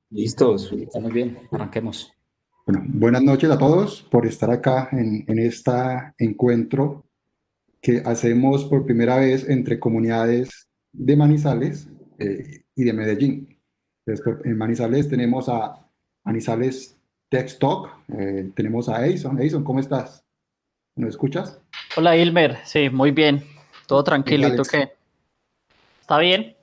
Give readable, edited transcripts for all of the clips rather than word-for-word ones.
Listos, está muy bien, arranquemos. Bueno, buenas noches a todos por estar acá en este encuentro que hacemos por primera vez entre comunidades de Manizales y de Medellín. Entonces, en Manizales tenemos a Manizales Tech Talk, tenemos a Edison. Edison, ¿cómo estás? ¿Nos escuchas? Hola Ilmer, sí, muy bien, todo ¿Qué tranquilo. ¿Y tal? tú qué? ¿Está bien?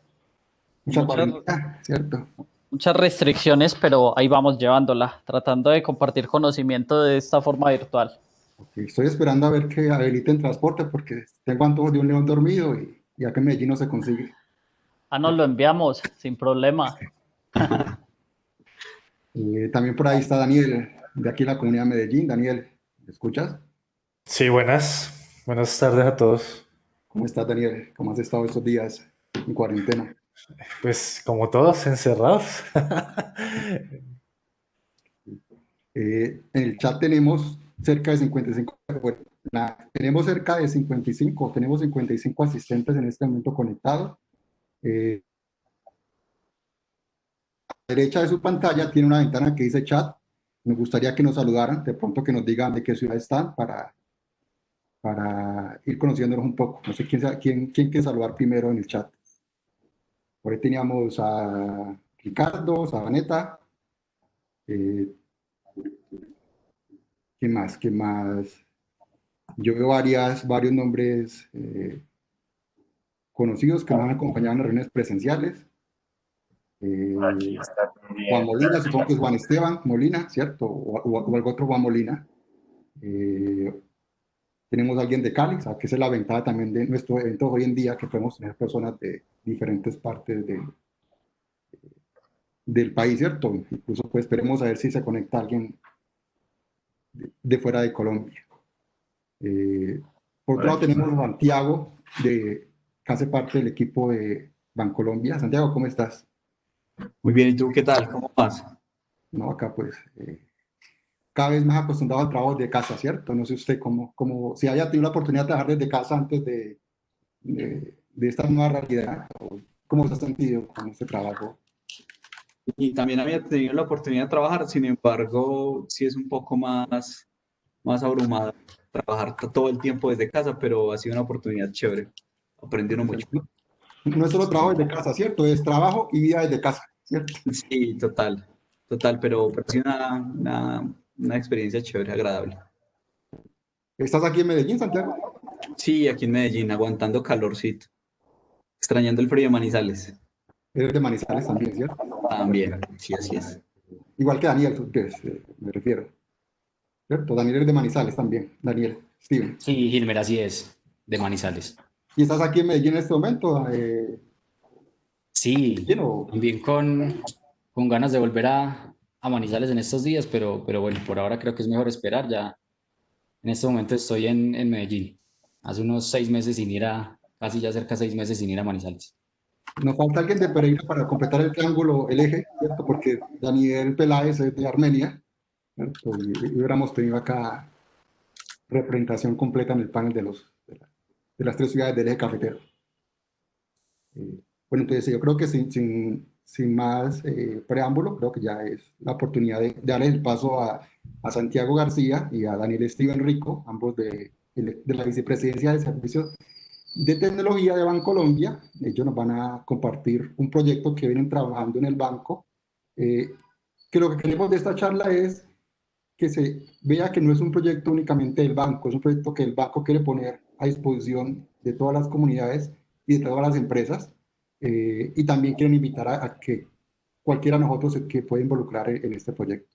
Mucha Muchas, cuarentena, ¿cierto? muchas restricciones, pero ahí vamos llevándola, tratando de compartir conocimiento de esta forma virtual. Ok, estoy esperando a ver que habiliten transporte porque tengo antojo de un león dormido y acá en Medellín no se consigue. Ah, nos lo enviamos, sin problema. También por ahí está Daniel, de aquí en la comunidad de Medellín. Daniel, ¿me escuchas? Sí, buenas. Buenas tardes a todos. ¿Cómo estás, Daniel? ¿Cómo has estado estos días en cuarentena? Pues como todos, encerrados. En el chat tenemos cerca de 55, bueno, tenemos cerca de 55, tenemos 55 asistentes en este momento conectados. Eh, a la derecha de su pantalla tiene una ventana que dice chat. Me gustaría que nos saludaran, de pronto que nos digan de qué ciudad están para ir conociéndonos un poco. No sé quién quiere saludar primero en el chat. Por ahí teníamos a Ricardo, Sabaneta, eh, ¿quién más? ¿Quién más? Yo veo varios nombres conocidos que nos han acompañado en las reuniones presenciales. Aquí Eh, está Juan también. Molina, supongo que es Juan Esteban Molina, ¿cierto? O algún otro Juan Molina. Eh, Tenemos a alguien de Cali, o sea, que esa es la ventaja también de nuestro evento hoy en día, que podemos tener personas de diferentes partes del país, ¿cierto? Incluso pues esperemos a ver si se conecta alguien de fuera de Colombia. Eh, por Por otro lado aquí. tenemos a Santiago, que hace parte del equipo de Bancolombia. Santiago, ¿cómo estás? Muy bien, ¿y tú qué tal? ¿Cómo vas? No, acá pues cada vez más acostumbrado al trabajo de casa, ¿cierto? No sé usted si haya tenido la oportunidad de trabajar desde casa antes de esta nueva realidad, ¿cómo se ha sentido con este trabajo? Y también había tenido la oportunidad de trabajar, sin embargo, sí es un poco más abrumador trabajar todo el tiempo desde casa, pero ha sido una oportunidad chévere. Aprendí uno mucho. No, no es solo trabajo desde casa, ¿cierto? Es trabajo y vida desde casa, ¿cierto? Sí, total, pero ha sido una experiencia chévere, agradable. ¿Estás aquí en Medellín, Santiago? Sí, aquí en Medellín, aguantando calorcito, extrañando el frío de Manizales. Eres de Manizales también, ¿cierto? También, Perfecto. sí, así es. Igual que Daniel, pues, me refiero, ¿cierto? Daniel es de Manizales también, Daniel, Steven. Sí, Gilmer, así es, de Manizales. ¿Y estás aquí en Medellín en este momento? Sí, Quiero. también con ganas de volver a Manizales en estos días, pero bueno, por ahora creo que es mejor esperar. Ya en este momento estoy en Medellín. Hace unos 6 meses sin ir casi ya cerca de 6 meses sin ir a Manizales. Nos falta alguien de Pereira para completar el triángulo, el eje, ¿cierto? Porque Daniel Peláez es de Armenia, ¿cierto? Y hubiéramos tenido acá representación completa en el panel de las tres ciudades del eje cafetero. Bueno, entonces yo creo que sin más preámbulo, creo que ya es la oportunidad de darle el paso a Santiago García y a Daniel Steven Rico, ambos de la Vicepresidencia de Servicios de Tecnología de Bancolombia. Ellos nos van a compartir un proyecto que vienen trabajando en el banco, eh, que lo que queremos de esta charla es que se vea que no es un proyecto únicamente del banco, es un proyecto que el banco quiere poner a disposición de todas las comunidades y de todas las empresas, y también quieren invitar a que cualquiera de nosotros se que puede involucrar en este proyecto.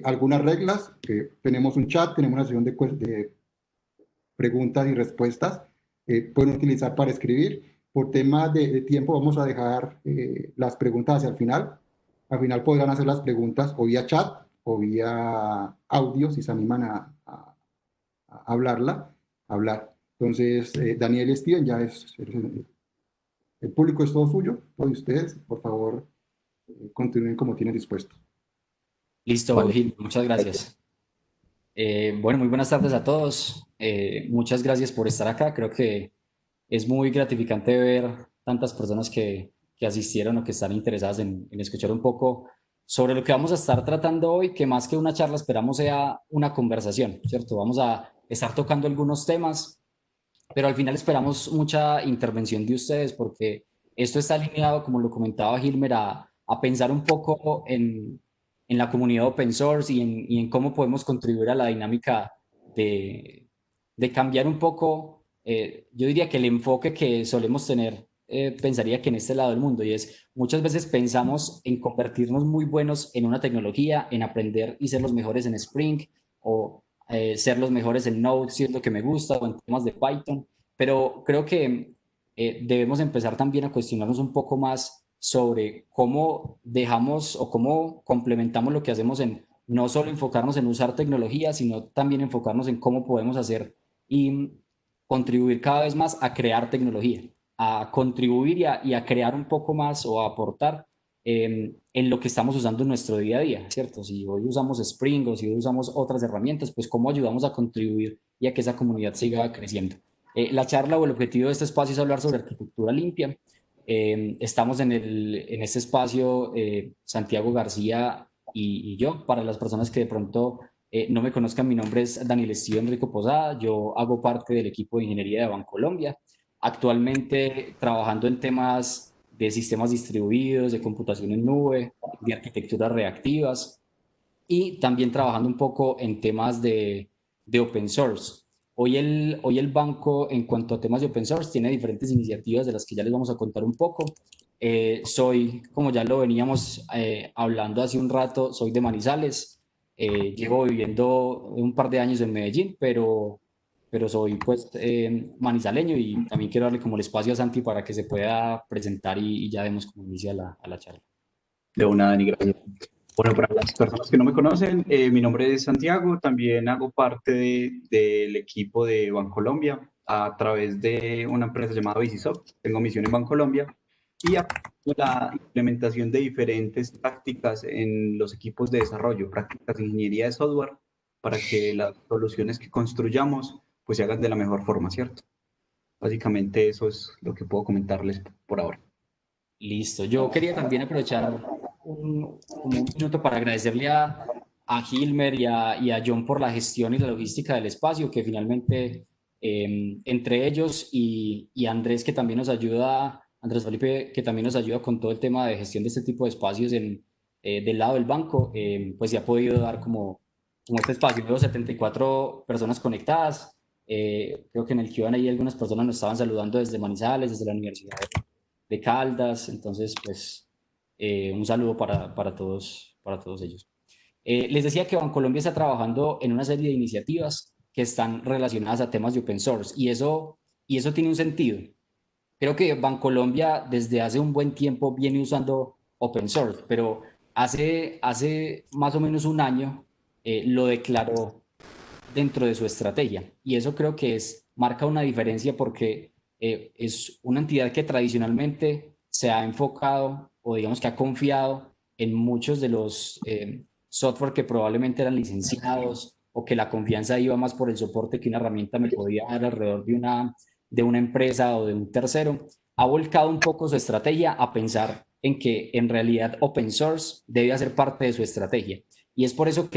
Algunas reglas, tenemos un chat, tenemos una sesión de preguntas y respuestas, pueden utilizar para escribir. Por temas de tiempo vamos a dejar las preguntas hacia el final. Al final podrán hacer las preguntas o vía chat o vía audio si se animan a hablar. Entonces, Daniel y Steven, el público es todo suyo, todos ustedes, por favor, continúen como tienen dispuesto. Listo, Gil, muchas gracias. Bueno, muy buenas tardes a todos. Muchas gracias por estar acá. Creo que es muy gratificante ver tantas personas que asistieron o que están interesadas en escuchar un poco sobre lo que vamos a estar tratando hoy, que más que una charla esperamos sea una conversación, ¿cierto? Vamos a estar tocando algunos temas, pero al final esperamos mucha intervención de ustedes porque esto está alineado, como lo comentaba Gilmer, a pensar un poco en la comunidad open source y en cómo podemos contribuir a la dinámica de, de cambiar un poco, yo diría que el enfoque que solemos tener, pensaría que en este lado del mundo, y es muchas veces pensamos en convertirnos muy buenos en una tecnología, en aprender y ser los mejores en Spring, o ser los mejores en Node, si es lo que me gusta, o en temas de Python, pero creo que debemos empezar también a cuestionarnos un poco más sobre cómo dejamos o cómo complementamos lo que hacemos en no solo enfocarnos en usar tecnología, sino también enfocarnos en cómo podemos hacer y contribuir cada vez más a crear tecnología, a contribuir y a crear un poco más o a aportar en lo que estamos usando en nuestro día a día, ¿cierto? Si hoy usamos Spring o si hoy usamos otras herramientas, pues cómo ayudamos a contribuir y a que esa comunidad siga creciendo. La charla o el objetivo de este espacio es hablar sobre arquitectura limpia. Estamos en este espacio, Santiago García y yo. Para las personas que de pronto no me conozcan, mi nombre es Daniel Steven Rico Posada. Yo hago parte del equipo de ingeniería de Bancolombia. Actualmente trabajando en temas de sistemas distribuidos, de computación en nube, de arquitecturas reactivas y también trabajando un poco en temas de open source. Hoy el banco, en cuanto a temas de open source, tiene diferentes iniciativas de las que ya les vamos a contar un poco. Como ya lo veníamos hablando hace un rato, soy de Manizales. Llevo viviendo un par de años en Medellín, pero soy pues manizaleño y también quiero darle como el espacio a Santi para que se pueda presentar y ya demos como inicio a la charla. De una, Dani, gracias. Bueno, para las personas que no me conocen, mi nombre es Santiago, también hago parte del equipo de Bancolombia a través de una empresa llamada Bicisoft. Tengo misión en Bancolombia y apoyo la implementación de diferentes prácticas en los equipos de desarrollo, prácticas de ingeniería de software, para que las soluciones que construyamos pues se hagan de la mejor forma, ¿cierto? Básicamente eso es lo que puedo comentarles por ahora. Listo. Yo quería también aprovechar como un minuto para agradecerle a Gilmer y a John por la gestión y la logística del espacio, que finalmente entre ellos y Andrés, que también nos ayuda, Andrés Felipe, que también nos ayuda con todo el tema de gestión de este tipo de espacios del lado del banco, pues se ha podido dar como este espacio. Veo 74 personas conectadas. Creo que en el Q&A ahí algunas personas nos estaban saludando desde Manizales, desde la Universidad de Caldas, entonces pues un saludo para todos ellos. Les decía que Bancolombia está trabajando en una serie de iniciativas que están relacionadas a temas de open source y eso tiene un sentido. Creo que Bancolombia desde hace un buen tiempo viene usando open source, pero hace más o menos un año lo declaró dentro de su estrategia. Y eso creo que marca una diferencia porque es una entidad que tradicionalmente se ha enfocado o digamos que ha confiado en muchos de los software que probablemente eran licenciados o que la confianza iba más por el soporte que una herramienta me podía dar alrededor de una empresa o de un tercero. Ha volcado un poco su estrategia a pensar en que en realidad open source debe hacer parte de su estrategia. Y es por eso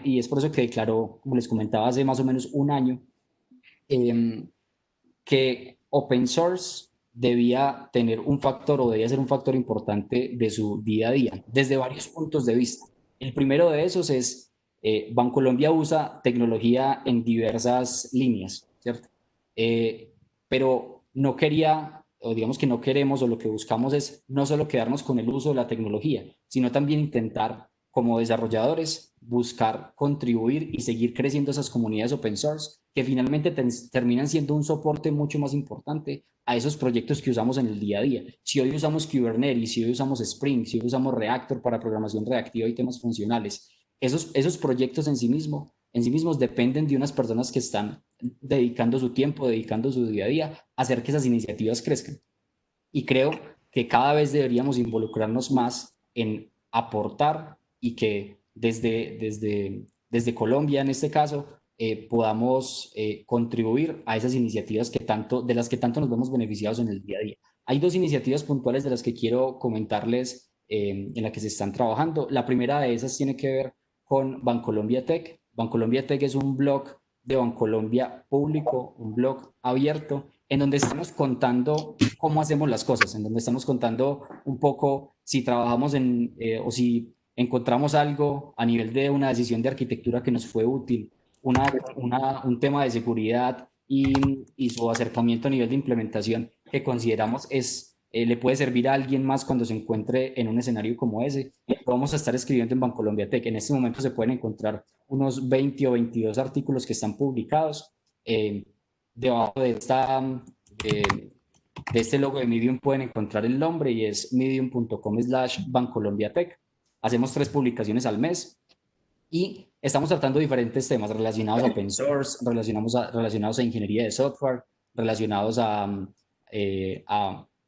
y es por eso que declaró, como les comentaba, hace más o menos un año, eh, que open source debía tener un factor o debía ser un factor importante de su día a día, desde varios puntos de vista. El primero de esos es, Bancolombia usa tecnología en diversas líneas, ¿cierto? Pero no quería, o digamos que no queremos, o lo que buscamos es no solo quedarnos con el uso de la tecnología, sino también intentar como desarrolladores, buscar contribuir y seguir creciendo esas comunidades open source que finalmente terminan siendo un soporte mucho más importante a esos proyectos que usamos en el día a día. Si hoy usamos Kubernetes, si hoy usamos Spring, si hoy usamos Reactor para programación reactiva y temas funcionales, esos proyectos en sí mismos dependen de unas personas que están dedicando su tiempo, dedicando su día a día a hacer que esas iniciativas crezcan. Y creo que cada vez deberíamos involucrarnos más en aportar y que desde Colombia, en este caso, podamos contribuir a esas iniciativas de las que tanto nos vemos beneficiados en el día a día. Hay dos iniciativas puntuales de las que quiero comentarles en la que se están trabajando. La primera de esas tiene que ver con Bancolombia Tech. Bancolombia Tech es un blog de Bancolombia público, un blog abierto, en donde estamos contando cómo hacemos las cosas, en donde estamos contando un poco si trabajamos o si encontramos algo a nivel de una decisión de arquitectura que nos fue útil, un tema de seguridad y su acercamiento a nivel de implementación que consideramos le puede servir a alguien más cuando se encuentre en un escenario como ese. Lo vamos a estar escribiendo en Bancolombia Tech. En este momento se pueden encontrar unos 20 o 22 artículos que están publicados. Debajo de este logo de Medium pueden encontrar el nombre y es medium.com/Bancolombia Tech. Hacemos 3 publicaciones al mes y estamos tratando diferentes temas relacionados a open source, relacionados a ingeniería de software, relacionados a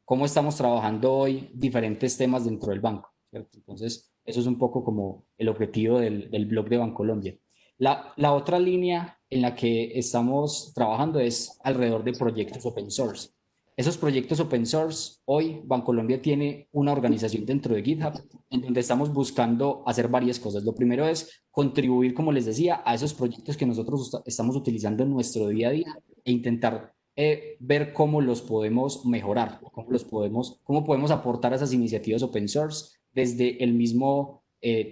cómo estamos trabajando hoy diferentes temas dentro del banco, ¿cierto? Entonces, eso es un poco como el objetivo del blog de Bancolombia. La otra línea en la que estamos trabajando es alrededor de proyectos open source. Esos proyectos open source, hoy Bancolombia tiene una organización dentro de GitHub en donde estamos buscando hacer varias cosas. Lo primero es contribuir, como les decía, a esos proyectos que nosotros estamos utilizando en nuestro día a día e intentar ver cómo los podemos mejorar, cómo podemos aportar a esas iniciativas open source desde el mismo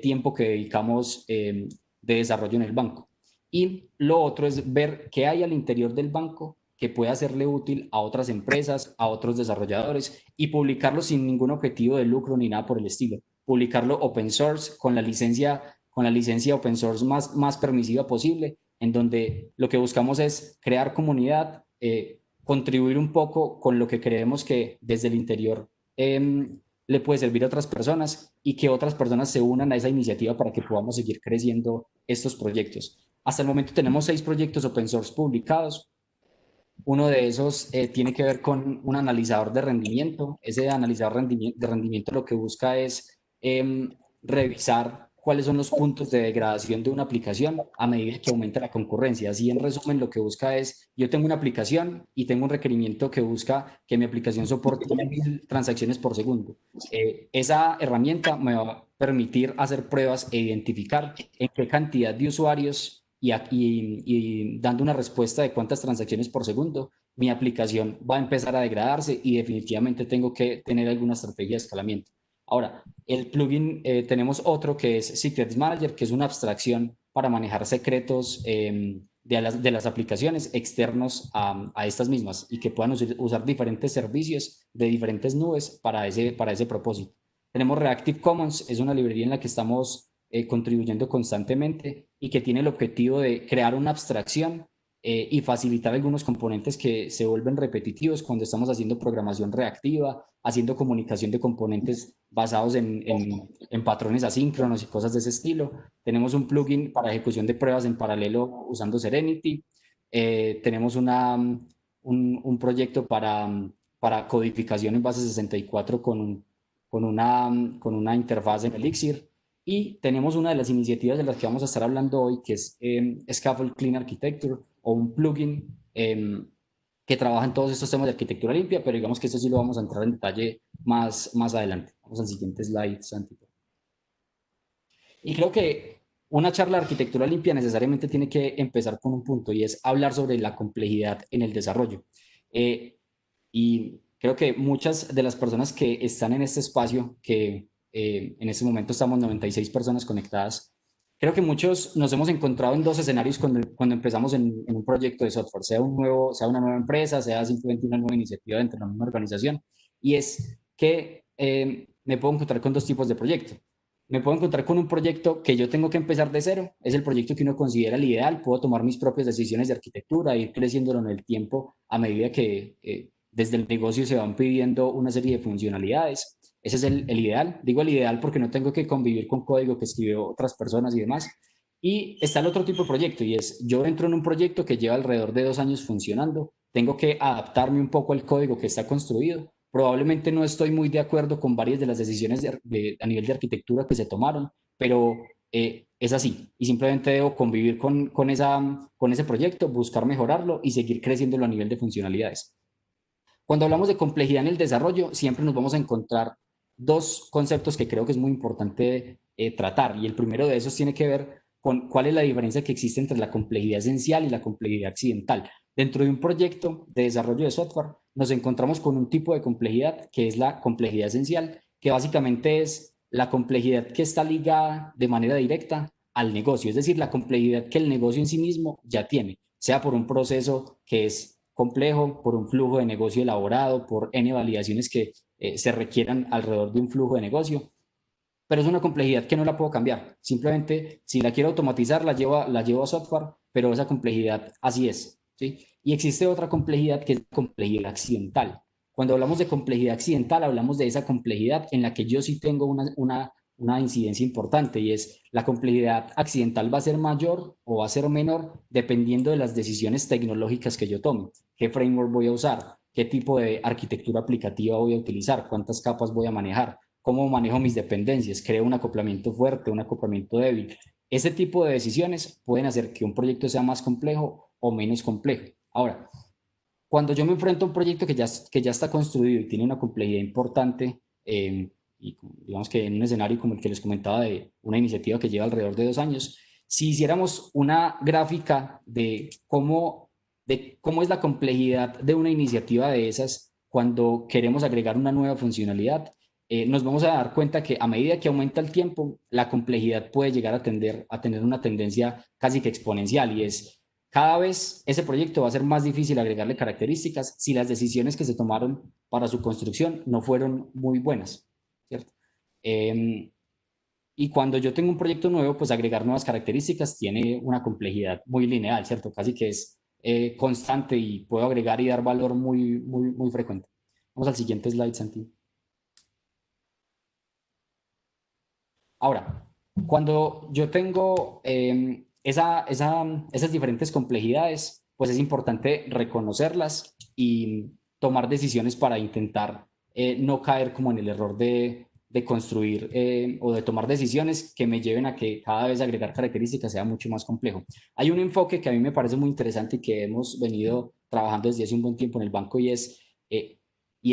tiempo que dedicamos de desarrollo en el banco. Y lo otro es ver qué hay al interior del banco que pueda serle útil a otras empresas, a otros desarrolladores y publicarlo sin ningún objetivo de lucro ni nada por el estilo. Publicarlo open source con la licencia open source más permisiva posible, en donde lo que buscamos es crear comunidad, contribuir un poco con lo que creemos que desde el interior le puede servir a otras personas y que otras personas se unan a esa iniciativa para que podamos seguir creciendo estos proyectos. Hasta el momento tenemos 6 proyectos open source publicados. Uno de esos tiene que ver con un analizador de rendimiento. Ese analizador de rendimiento lo que busca es revisar cuáles son los puntos de degradación de una aplicación a medida que aumenta la concurrencia. Así, en resumen, lo que busca es, yo tengo una aplicación y tengo un requerimiento que busca que mi aplicación soporte 1000 transacciones por segundo. Esa herramienta me va a permitir hacer pruebas e identificar en qué cantidad de usuarios y dando una respuesta de cuántas transacciones por segundo, mi aplicación va a empezar a degradarse y definitivamente tengo que tener alguna estrategia de escalamiento. Ahora, el plugin, tenemos otro que es Secrets Manager, que es una abstracción para manejar secretos de las aplicaciones externos a estas mismas y que puedan usar diferentes servicios de diferentes nubes para ese propósito. Tenemos Reactive Commons, es una librería en la que estamos contribuyendo constantemente y que tiene el objetivo de crear una abstracción y facilitar algunos componentes que se vuelven repetitivos cuando estamos haciendo programación reactiva, haciendo comunicación de componentes basados en patrones asíncronos y cosas de ese estilo. Tenemos un plugin para ejecución de pruebas en paralelo usando Serenity. Tenemos un proyecto para codificación en base 64 con una interfaz en Elixir. Y tenemos una de las iniciativas de las que vamos a estar hablando hoy, que es Scaffold Clean Architecture, o un plugin que trabaja en todos estos temas de arquitectura limpia, pero digamos que esto sí lo vamos a entrar en detalle más adelante. Vamos al siguiente slide, Santi. Y creo que una charla de arquitectura limpia necesariamente tiene que empezar con un punto, y es hablar sobre la complejidad en el desarrollo. Y creo que muchas de las personas que están en este espacio, que en este momento estamos 96 personas conectadas, creo que muchos nos hemos encontrado en 2 escenarios cuando empezamos en un proyecto de software, sea una nueva empresa, sea simplemente una nueva iniciativa dentro de la misma organización, y es que me puedo encontrar con 2 tipos de proyecto. Me puedo encontrar con un proyecto que yo tengo que empezar de cero, es el proyecto que uno considera el ideal, puedo tomar mis propias decisiones de arquitectura, ir creciéndolo en el tiempo a medida que desde el negocio se van pidiendo una serie de funcionalidades. Ese es el ideal. Digo el ideal porque no tengo que convivir con código que escribió otras personas y demás. Y está el otro tipo de proyecto, y es, yo entro en un proyecto que lleva alrededor de 2 años funcionando, tengo que adaptarme un poco al código que está construido. Probablemente no estoy muy de acuerdo con varias de las decisiones a nivel de arquitectura que se tomaron, pero es así. Y simplemente debo convivir con ese proyecto, buscar mejorarlo y seguir creciéndolo a nivel de funcionalidades. Cuando hablamos de complejidad en el desarrollo, siempre nos vamos a encontrar dos conceptos que creo que es muy importante tratar, y el primero de esos tiene que ver con cuál es la diferencia que existe entre la complejidad esencial y la complejidad accidental. Dentro de un proyecto de desarrollo de software nos encontramos con un tipo de complejidad que es la complejidad esencial, que básicamente es la complejidad que está ligada de manera directa al negocio, es decir, la complejidad que el negocio en sí mismo ya tiene, sea por un proceso que es complejo, por un flujo de negocio elaborado, por N validaciones que se requieran alrededor de un flujo de negocio, pero es una complejidad que no la puedo cambiar. Simplemente, si la quiero automatizar, la llevo a software, pero esa complejidad así es, ¿sí? Y existe otra complejidad que es la complejidad accidental. Cuando hablamos de complejidad accidental, hablamos de esa complejidad en la que yo sí tengo una incidencia importante, y es la complejidad accidental va a ser mayor o va a ser menor dependiendo de las decisiones tecnológicas que yo tome. ¿Qué framework voy a usar? ¿Qué tipo de arquitectura aplicativa voy a utilizar? ¿Cuántas capas voy a manejar? ¿Cómo manejo mis dependencias? ¿Creo un acoplamiento fuerte, un acoplamiento débil? Ese tipo de decisiones pueden hacer que un proyecto sea más complejo o menos complejo. Ahora, cuando yo me enfrento a un proyecto que ya está construido y tiene una complejidad importante, y digamos que en un escenario como el que les comentaba de una iniciativa que lleva alrededor de 2 años, si hiciéramos una gráfica de cómo es la complejidad de una iniciativa de esas cuando queremos agregar una nueva funcionalidad, nos vamos a dar cuenta que a medida que aumenta el tiempo, la complejidad puede llegar a tener una tendencia casi que exponencial, y es cada vez ese proyecto va a ser más difícil agregarle características si las decisiones que se tomaron para su construcción no fueron muy buenas, ¿cierto? Y cuando yo tengo un proyecto nuevo, pues agregar nuevas características tiene una complejidad muy lineal, ¿cierto? Casi que es constante, y puedo agregar y dar valor muy frecuente. Vamos al siguiente slide, Santi. Ahora, cuando yo tengo esas diferentes complejidades, pues es importante reconocerlas y tomar decisiones para intentar no caer como en el error de construir o de tomar decisiones que me lleven a que cada vez agregar características sea mucho más complejo. Hay un enfoque que a mí me parece muy interesante y que hemos venido trabajando desde hace un buen tiempo en el banco, y es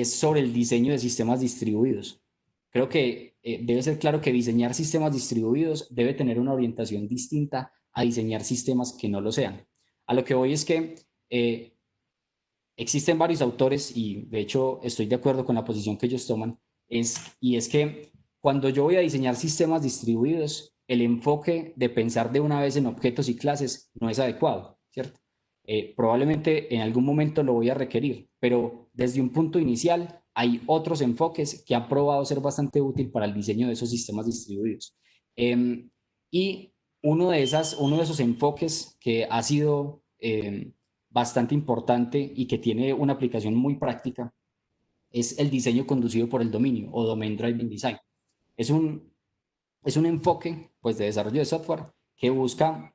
sobre el diseño de sistemas distribuidos. Creo que debe ser claro que diseñar sistemas distribuidos debe tener una orientación distinta a diseñar sistemas que no lo sean. A lo que voy es que existen varios autores, y de hecho estoy de acuerdo con la posición que ellos toman, y es que cuando yo voy a diseñar sistemas distribuidos, el enfoque de pensar de una vez en objetos y clases no es adecuado, ¿cierto? Probablemente en algún momento lo voy a requerir, pero desde un punto inicial hay otros enfoques que han probado ser bastante útil para el diseño de esos sistemas distribuidos. Y uno de esos enfoques que ha sido bastante importante y que tiene una aplicación muy práctica es el diseño conducido por el dominio, o Domain Driven Design. Es es un enfoque, pues, de desarrollo de software que busca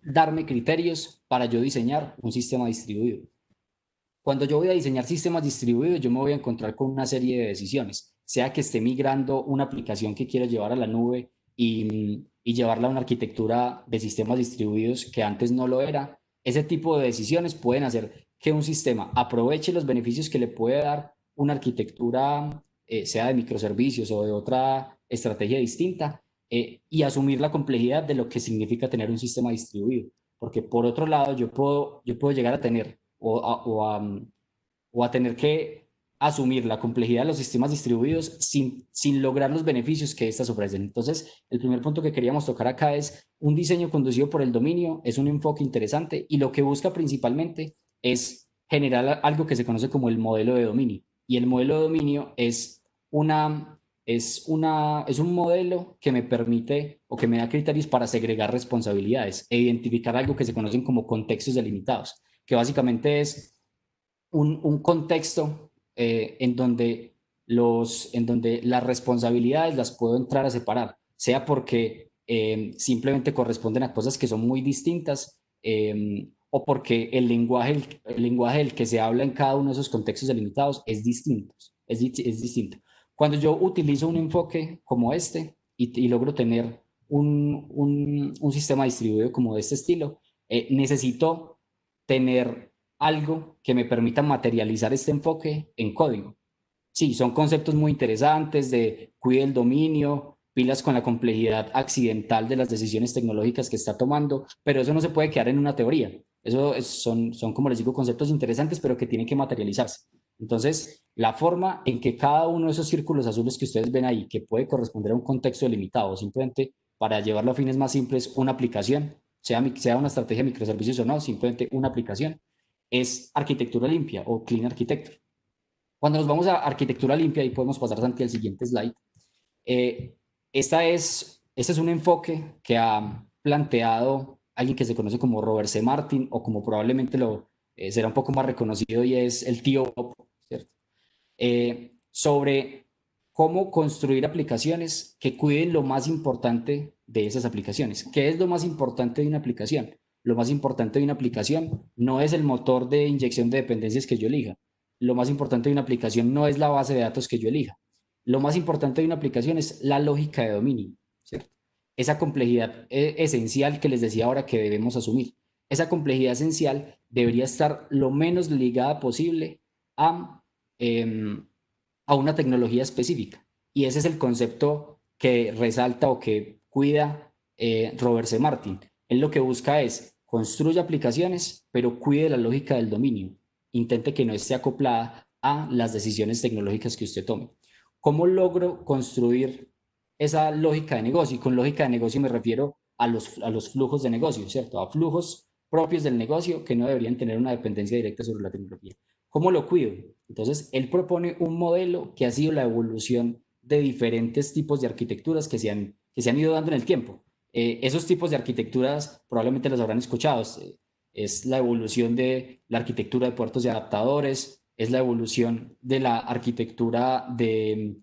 darme criterios para yo diseñar un sistema distribuido. Cuando yo voy a diseñar sistemas distribuidos, yo me voy a encontrar con una serie de decisiones, sea que esté migrando una aplicación que quiero llevar a la nube y llevarla a una arquitectura de sistemas distribuidos que antes no lo era. Ese tipo de decisiones pueden hacer que un sistema aproveche los beneficios que le puede dar una arquitectura, sea de microservicios o de otra estrategia distinta, y asumir la complejidad de lo que significa tener un sistema distribuido. Porque por otro lado, yo puedo llegar a tener o a tener que asumir la complejidad de los sistemas distribuidos sin lograr los beneficios que éstas ofrecen. Entonces, el primer punto que queríamos tocar acá es un diseño conducido por el dominio, es un enfoque interesante, y lo que busca principalmente es generar algo que se conoce como el modelo de dominio. Y el modelo de dominio es un modelo que me permite o que me da criterios para segregar responsabilidades e identificar algo que se conocen como contextos delimitados, que básicamente es un contexto en donde las responsabilidades las puedo entrar a separar, sea porque simplemente corresponden a cosas que son muy distintas, o porque el lenguaje del que se habla en cada uno de esos contextos delimitados es distinto. Es distinto. Cuando yo utilizo un enfoque como este y logro tener un sistema distribuido como de este estilo, necesito tener algo que me permita materializar este enfoque en código. sí, son conceptos muy interesantes de cuide el dominio, pilas con la complejidad accidental de las decisiones tecnológicas que está tomando, pero eso no se puede quedar en una teoría. Son, como les digo, conceptos interesantes, pero que tienen que materializarse. Entonces, la forma en que cada uno de esos círculos azules que ustedes ven ahí, que puede corresponder a un contexto delimitado, simplemente para llevarlo a fines más simples, una aplicación, sea una estrategia de microservicios o no, simplemente una aplicación, es arquitectura limpia o clean architecture. Cuando nos vamos a arquitectura limpia, y podemos pasar, Santi, al siguiente slide, eh, este es un enfoque que ha planteado alguien que se conoce como Robert C. Martin, o como probablemente será un poco más reconocido, y es el tío Bob, ¿cierto? Sobre cómo construir aplicaciones que cuiden lo más importante de esas aplicaciones. ¿Qué es lo más importante de una aplicación? Lo más importante de una aplicación no es el motor de inyección de dependencias que yo elija. Lo más importante de una aplicación no es la base de datos que yo elija. Lo más importante de una aplicación es la lógica de dominio, ¿cierto? Esa complejidad esencial que les decía ahora que debemos asumir. Esa complejidad esencial debería estar lo menos ligada posible a a una tecnología específica. Y ese es el concepto que resalta o que cuida Robert C. Martin. Él lo que busca es construye aplicaciones, pero cuide la lógica del dominio. Intente que no esté acoplada a las decisiones tecnológicas que usted tome. ¿Cómo logro construir esa lógica de negocio? Y con lógica de negocio me refiero a los flujos de negocio, ¿cierto? A flujos propios del negocio que no deberían tener una dependencia directa sobre la tecnología. ¿Cómo lo cuido? Entonces, él propone un modelo que ha sido la evolución de diferentes tipos de arquitecturas que se han ido dando en el tiempo. Esos tipos de arquitecturas probablemente los habrán escuchado. Es la evolución de la arquitectura de puertos y adaptadores, es la evolución de la arquitectura de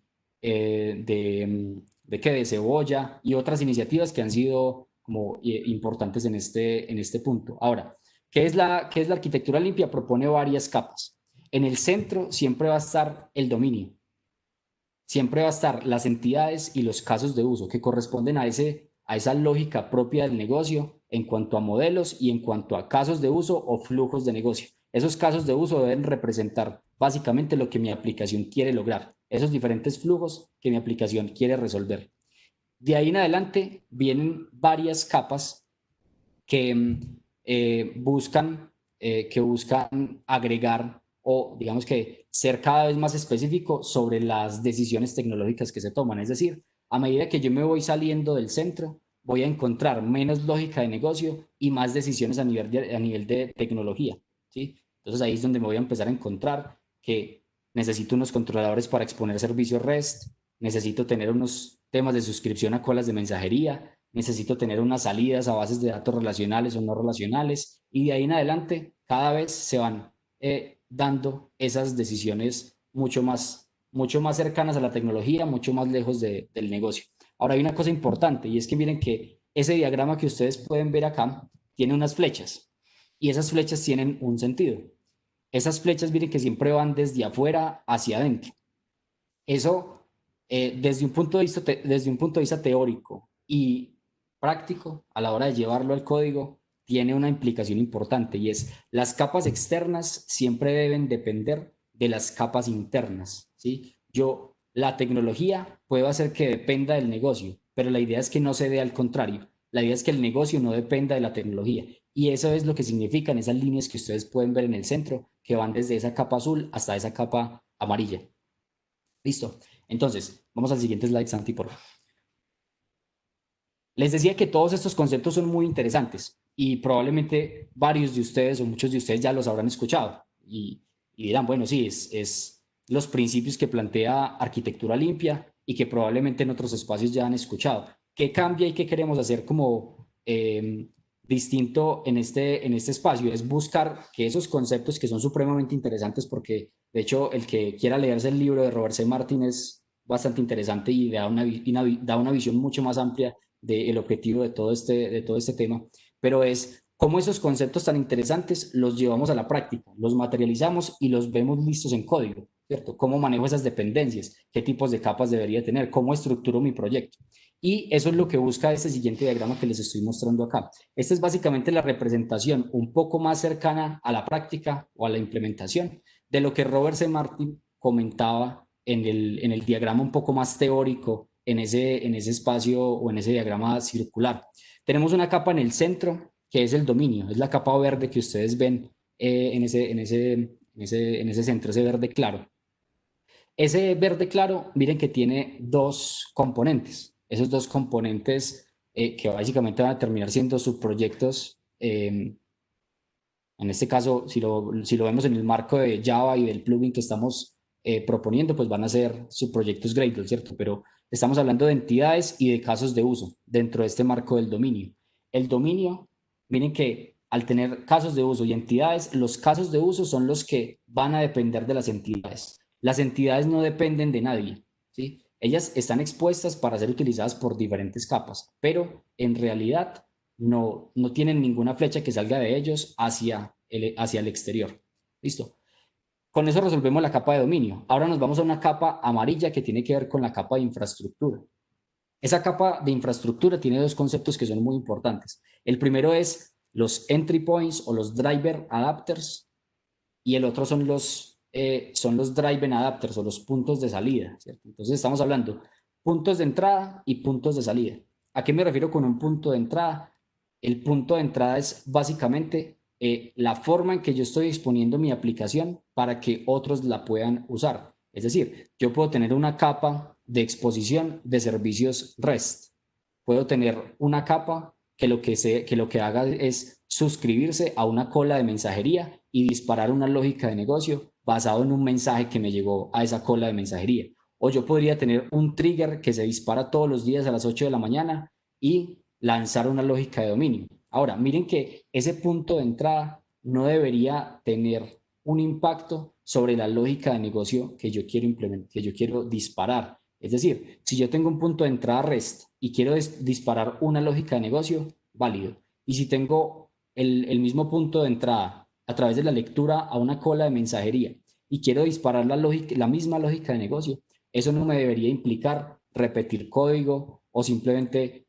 cebolla y otras iniciativas que han sido como importantes en este punto. Ahora, qué es la arquitectura limpia? Propone varias capas. En el centro siempre va a estar el dominio, siempre va a estar las entidades y los casos de uso que corresponden a esa lógica propia del negocio en cuanto a modelos y en cuanto a casos de uso o flujos de negocio. Esos casos de uso deben representar básicamente lo que mi aplicación quiere lograr, esos diferentes flujos que mi aplicación quiere resolver. De ahí en adelante vienen varias capas que, que buscan agregar o digamos que ser cada vez más específico sobre las decisiones tecnológicas que se toman. Es decir, a medida que yo me voy saliendo del centro, voy a encontrar menos lógica de negocio y más decisiones a nivel de tecnología, ¿sí? Entonces ahí es donde me voy a empezar a encontrar que necesito unos controladores para exponer servicios REST, necesito tener unos temas de suscripción a colas de mensajería, necesito tener unas salidas a bases de datos relacionales o no relacionales, y de ahí en adelante cada vez se van dando esas decisiones mucho más cercanas a la tecnología, mucho más lejos del negocio. Ahora hay una cosa importante, y es que miren que ese diagrama que ustedes pueden ver acá tiene unas flechas, y esas flechas tienen un sentido. Esas flechas miren que siempre van desde afuera hacia adentro. Eso, desde un punto de vista teórico y práctico, a la hora de llevarlo al código, tiene una implicación importante, y es las capas externas siempre deben depender de las capas internas, ¿sí? La tecnología puede hacer que dependa del negocio, pero la idea es que no se dé al contrario. La idea es que el negocio no dependa de la tecnología. Y eso es lo que significan esas líneas que ustedes pueden ver en el centro, que van desde esa capa azul hasta esa capa amarilla. Listo. Entonces, vamos al siguiente slide, Santi, por favor. Les decía que todos estos conceptos son muy interesantes y probablemente varios de ustedes o muchos de ustedes ya los habrán escuchado y dirán, bueno, sí, es los principios que plantea arquitectura limpia y que probablemente en otros espacios ya han escuchado. ¿Qué cambia y qué queremos hacer como distinto en este espacio? Es buscar que esos conceptos que son supremamente interesantes, porque de hecho el que quiera leerse el libro de Robert C. Martin es bastante interesante y da una visión mucho más amplia del objetivo de todo este tema, pero es cómo esos conceptos tan interesantes los llevamos a la práctica, los materializamos y los vemos listos en código, ¿cierto? ¿Cómo manejo esas dependencias? ¿Qué tipos de capas debería tener? ¿Cómo estructuro mi proyecto? Y eso es lo que busca este siguiente diagrama que les estoy mostrando acá. Esta es básicamente la representación un poco más cercana a la práctica o a la implementación de lo que Robert C. Martin comentaba en el diagrama un poco más teórico, en ese espacio o en ese diagrama circular. Tenemos una capa en el centro, que es el dominio, es la capa verde que ustedes ven en ese centro, ese verde claro. Ese verde claro, miren que tiene dos componentes. Esos dos componentes que básicamente van a terminar siendo subproyectos. En este caso, si lo vemos en el marco de Java y del plugin que estamos proponiendo, pues van a ser subproyectos Gradle, ¿cierto? Pero estamos hablando de entidades y de casos de uso dentro de este marco del dominio. El dominio, miren que al tener casos de uso y entidades, los casos de uso son los que van a depender de las entidades. Las entidades no dependen de nadie, ¿sí? Ellas están expuestas para ser utilizadas por diferentes capas, pero en realidad no tienen ninguna flecha que salga de ellos hacia el exterior. ¿Listo? Con eso resolvemos la capa de dominio. Ahora nos vamos a una capa amarilla que tiene que ver con la capa de infraestructura. Esa capa de infraestructura tiene dos conceptos que son muy importantes. El primero es los entry points o los driver adapters y el otro son los driven adapters o los puntos de salida, ¿cierto? Entonces estamos hablando puntos de entrada y puntos de salida. ¿A qué me refiero con un punto de entrada? El punto de entrada es básicamente la forma en que yo estoy exponiendo mi aplicación para que otros la puedan usar. Es decir, yo puedo tener una capa de exposición de servicios REST. Puedo tener una capa que lo que haga es suscribirse a una cola de mensajería y disparar una lógica de negocio basado en un mensaje que me llegó a esa cola de mensajería. O yo podría tener un trigger que se dispara todos los días a las 8 de la mañana y lanzar una lógica de dominio. Ahora, miren que ese punto de entrada no debería tener un impacto sobre la lógica de negocio que yo quiero implementar, que yo quiero disparar. Es decir, si yo tengo un punto de entrada REST y quiero disparar una lógica de negocio, válido. Y si tengo el mismo punto de entrada a través de la lectura a una cola de mensajería y quiero disparar la misma lógica de negocio, eso no me debería implicar repetir código o simplemente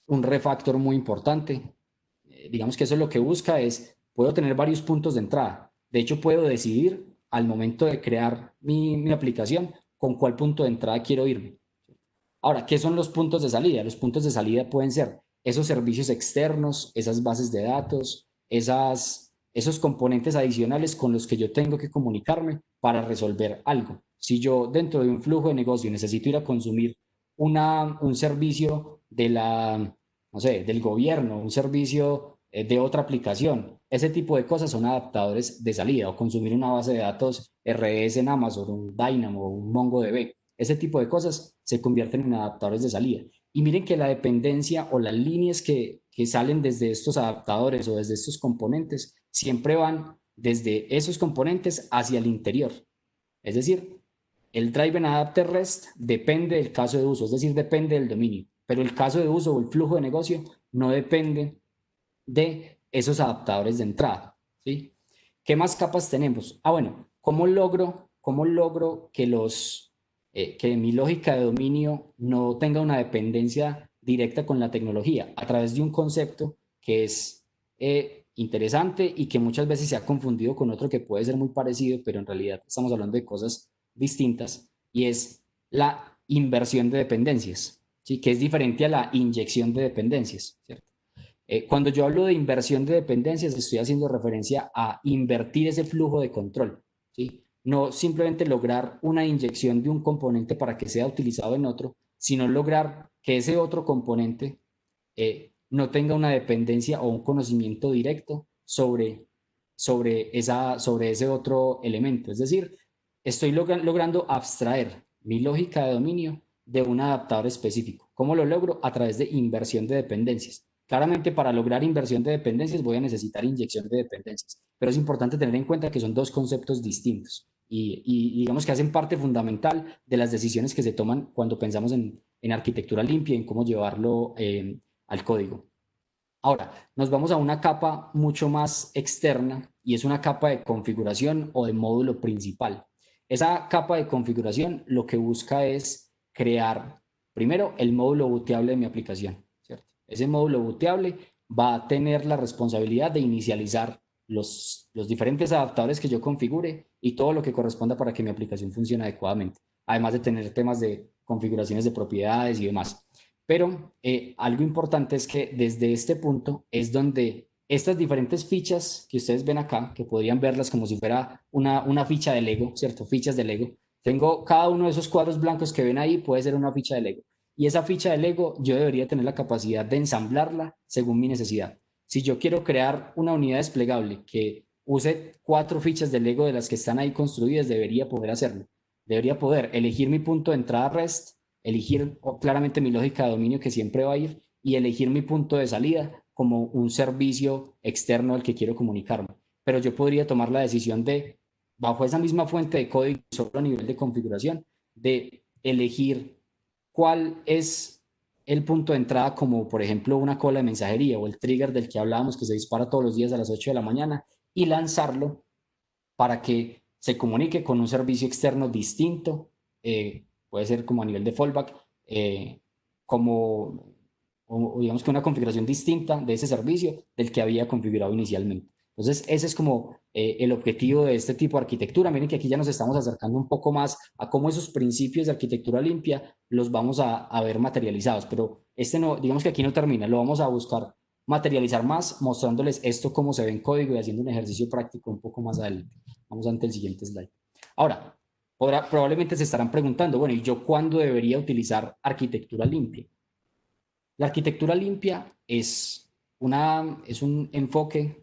un refactor muy importante. Digamos que eso lo que busca es, puedo tener varios puntos de entrada. De hecho, puedo decidir al momento de crear mi aplicación con cuál punto de entrada quiero irme. Ahora, ¿qué son los puntos de salida? Los puntos de salida pueden ser esos servicios externos, esas bases de datos, esos componentes adicionales con los que yo tengo que comunicarme para resolver algo. Si yo dentro de un flujo de negocio necesito ir a consumir un servicio no sé, del gobierno, un servicio de otra aplicación, ese tipo de cosas son adaptadores de salida, o consumir una base de datos RDS en Amazon, un Dynamo, un MongoDB. Ese tipo de cosas se convierten en adaptadores de salida. Y miren que la dependencia o las líneas que salen desde estos adaptadores o desde estos componentes siempre van desde esos componentes hacia el interior. Es decir, el Driven Adapter REST depende del caso de uso, es decir, depende del dominio, pero el caso de uso o el flujo de negocio no depende de esos adaptadores de entrada, ¿sí? ¿Qué más capas tenemos? Bueno, ¿cómo logro que mi lógica de dominio no tenga una dependencia directa con la tecnología? A través de un concepto que es interesante y que muchas veces se ha confundido con otro que puede ser muy parecido, pero en realidad estamos hablando de cosas distintas, y es la inversión de dependencias, ¿sí? Que es diferente a la inyección de dependencias, ¿cierto? Cuando yo hablo de inversión de dependencias, estoy haciendo referencia a invertir ese flujo de control, ¿sí? No simplemente lograr una inyección de un componente para que sea utilizado en otro, sino lograr que ese otro componente no tenga una dependencia o un conocimiento directo sobre ese otro elemento. Es decir, estoy logrando abstraer mi lógica de dominio de un adaptador específico. ¿Cómo lo logro? A través de inversión de dependencias. Claramente, para lograr inversión de dependencias voy a necesitar inyección de dependencias, pero es importante tener en cuenta que son dos conceptos distintos y digamos que hacen parte fundamental de las decisiones que se toman cuando pensamos en arquitectura limpia y en cómo llevarlo al código. Ahora, nos vamos a una capa mucho más externa y es una capa de configuración o de módulo principal. Esa capa de configuración lo que busca es crear primero el módulo booteable de mi aplicación, ¿cierto? Ese módulo booteable va a tener la responsabilidad de inicializar los diferentes adaptadores que yo configure y todo lo que corresponda para que mi aplicación funcione adecuadamente, además de tener temas de configuraciones de propiedades y demás. Pero algo importante es que desde este punto es donde estas diferentes fichas que ustedes ven acá, que podrían verlas como si fuera una ficha de Lego, ¿cierto? Fichas de Lego. Tengo cada uno de esos cuadros blancos que ven ahí, puede ser una ficha de Lego. Y esa ficha de Lego yo debería tener la capacidad de ensamblarla según mi necesidad. Si yo quiero crear una unidad desplegable que use 4 fichas de Lego de las que están ahí construidas, debería poder hacerlo. Debería poder elegir mi punto de entrada REST, elegir claramente mi lógica de dominio que siempre va a ir y elegir mi punto de salida como un servicio externo al que quiero comunicarme. Pero yo podría tomar la decisión de, bajo esa misma fuente de código, solo a nivel de configuración, de elegir cuál es el punto de entrada, como por ejemplo una cola de mensajería o el trigger del que hablábamos que se dispara todos los días a las 8 de la mañana y lanzarlo para que se comunique con un servicio externo distinto, puede ser como a nivel de fallback, como o digamos que una configuración distinta de ese servicio del que había configurado inicialmente. Entonces, ese es como el objetivo de este tipo de arquitectura. Miren que aquí ya nos estamos acercando un poco más a cómo esos principios de arquitectura limpia los vamos a ver materializados, pero este no, digamos que aquí no termina, lo vamos a buscar materializar más, mostrándoles esto cómo se ve en código y haciendo un ejercicio práctico un poco más adelante. Vamos ante el siguiente slide. Ahora, probablemente se estarán preguntando, bueno, ¿y yo cuándo debería utilizar arquitectura limpia? La arquitectura limpia es un enfoque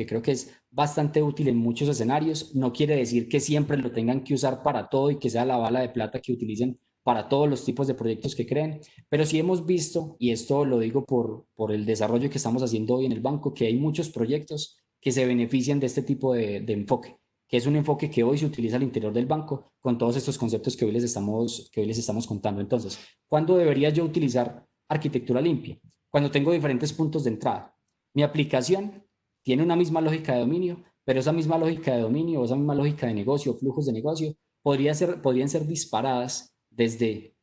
creo que es bastante útil en muchos escenarios. No quiere decir que siempre lo tengan que usar para todo y que sea la bala de plata que utilicen para todos los tipos de proyectos que creen, pero sí hemos visto, y esto lo digo por el desarrollo que estamos haciendo hoy en el banco, que hay muchos proyectos que se benefician de este tipo de enfoque, que es un enfoque que hoy se utiliza al interior del banco con todos estos conceptos que hoy les estamos contando. Entonces, ¿cuándo debería yo utilizar arquitectura limpia? Cuando tengo diferentes puntos de entrada. Mi aplicación tiene una misma lógica de dominio, pero esa misma lógica de dominio o esa misma lógica de negocio, flujos de negocio, podrían ser disparadas desde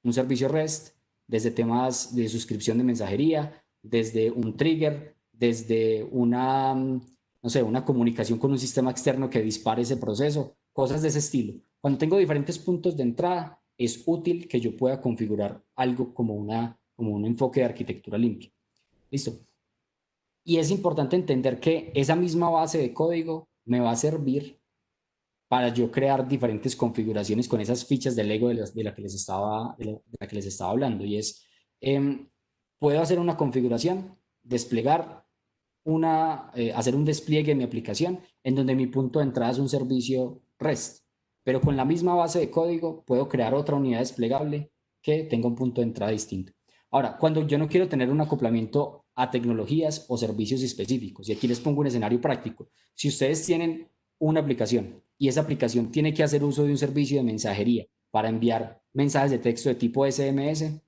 un servicio REST, desde temas de suscripción de mensajería, desde un trigger, desde no sé, una comunicación con un sistema externo que dispare ese proceso, cosas de ese estilo. Cuando tengo diferentes puntos de entrada, es útil que yo pueda configurar algo como un enfoque de arquitectura limpia. Listo. Y es importante entender que esa misma base de código me va a servir para yo crear diferentes configuraciones con esas fichas de Lego de la que les estaba hablando. Y es, puedo hacer una configuración, desplegar hacer un despliegue de mi aplicación en donde mi punto de entrada es un servicio REST, pero con la misma base de código puedo crear otra unidad desplegable que tenga un punto de entrada distinto. Ahora, cuando yo no quiero tener un acoplamiento a tecnologías o servicios específicos, y aquí les pongo un escenario práctico, si ustedes tienen una aplicación y esa aplicación tiene que hacer uso de un servicio de mensajería para enviar mensajes de texto de tipo SMS,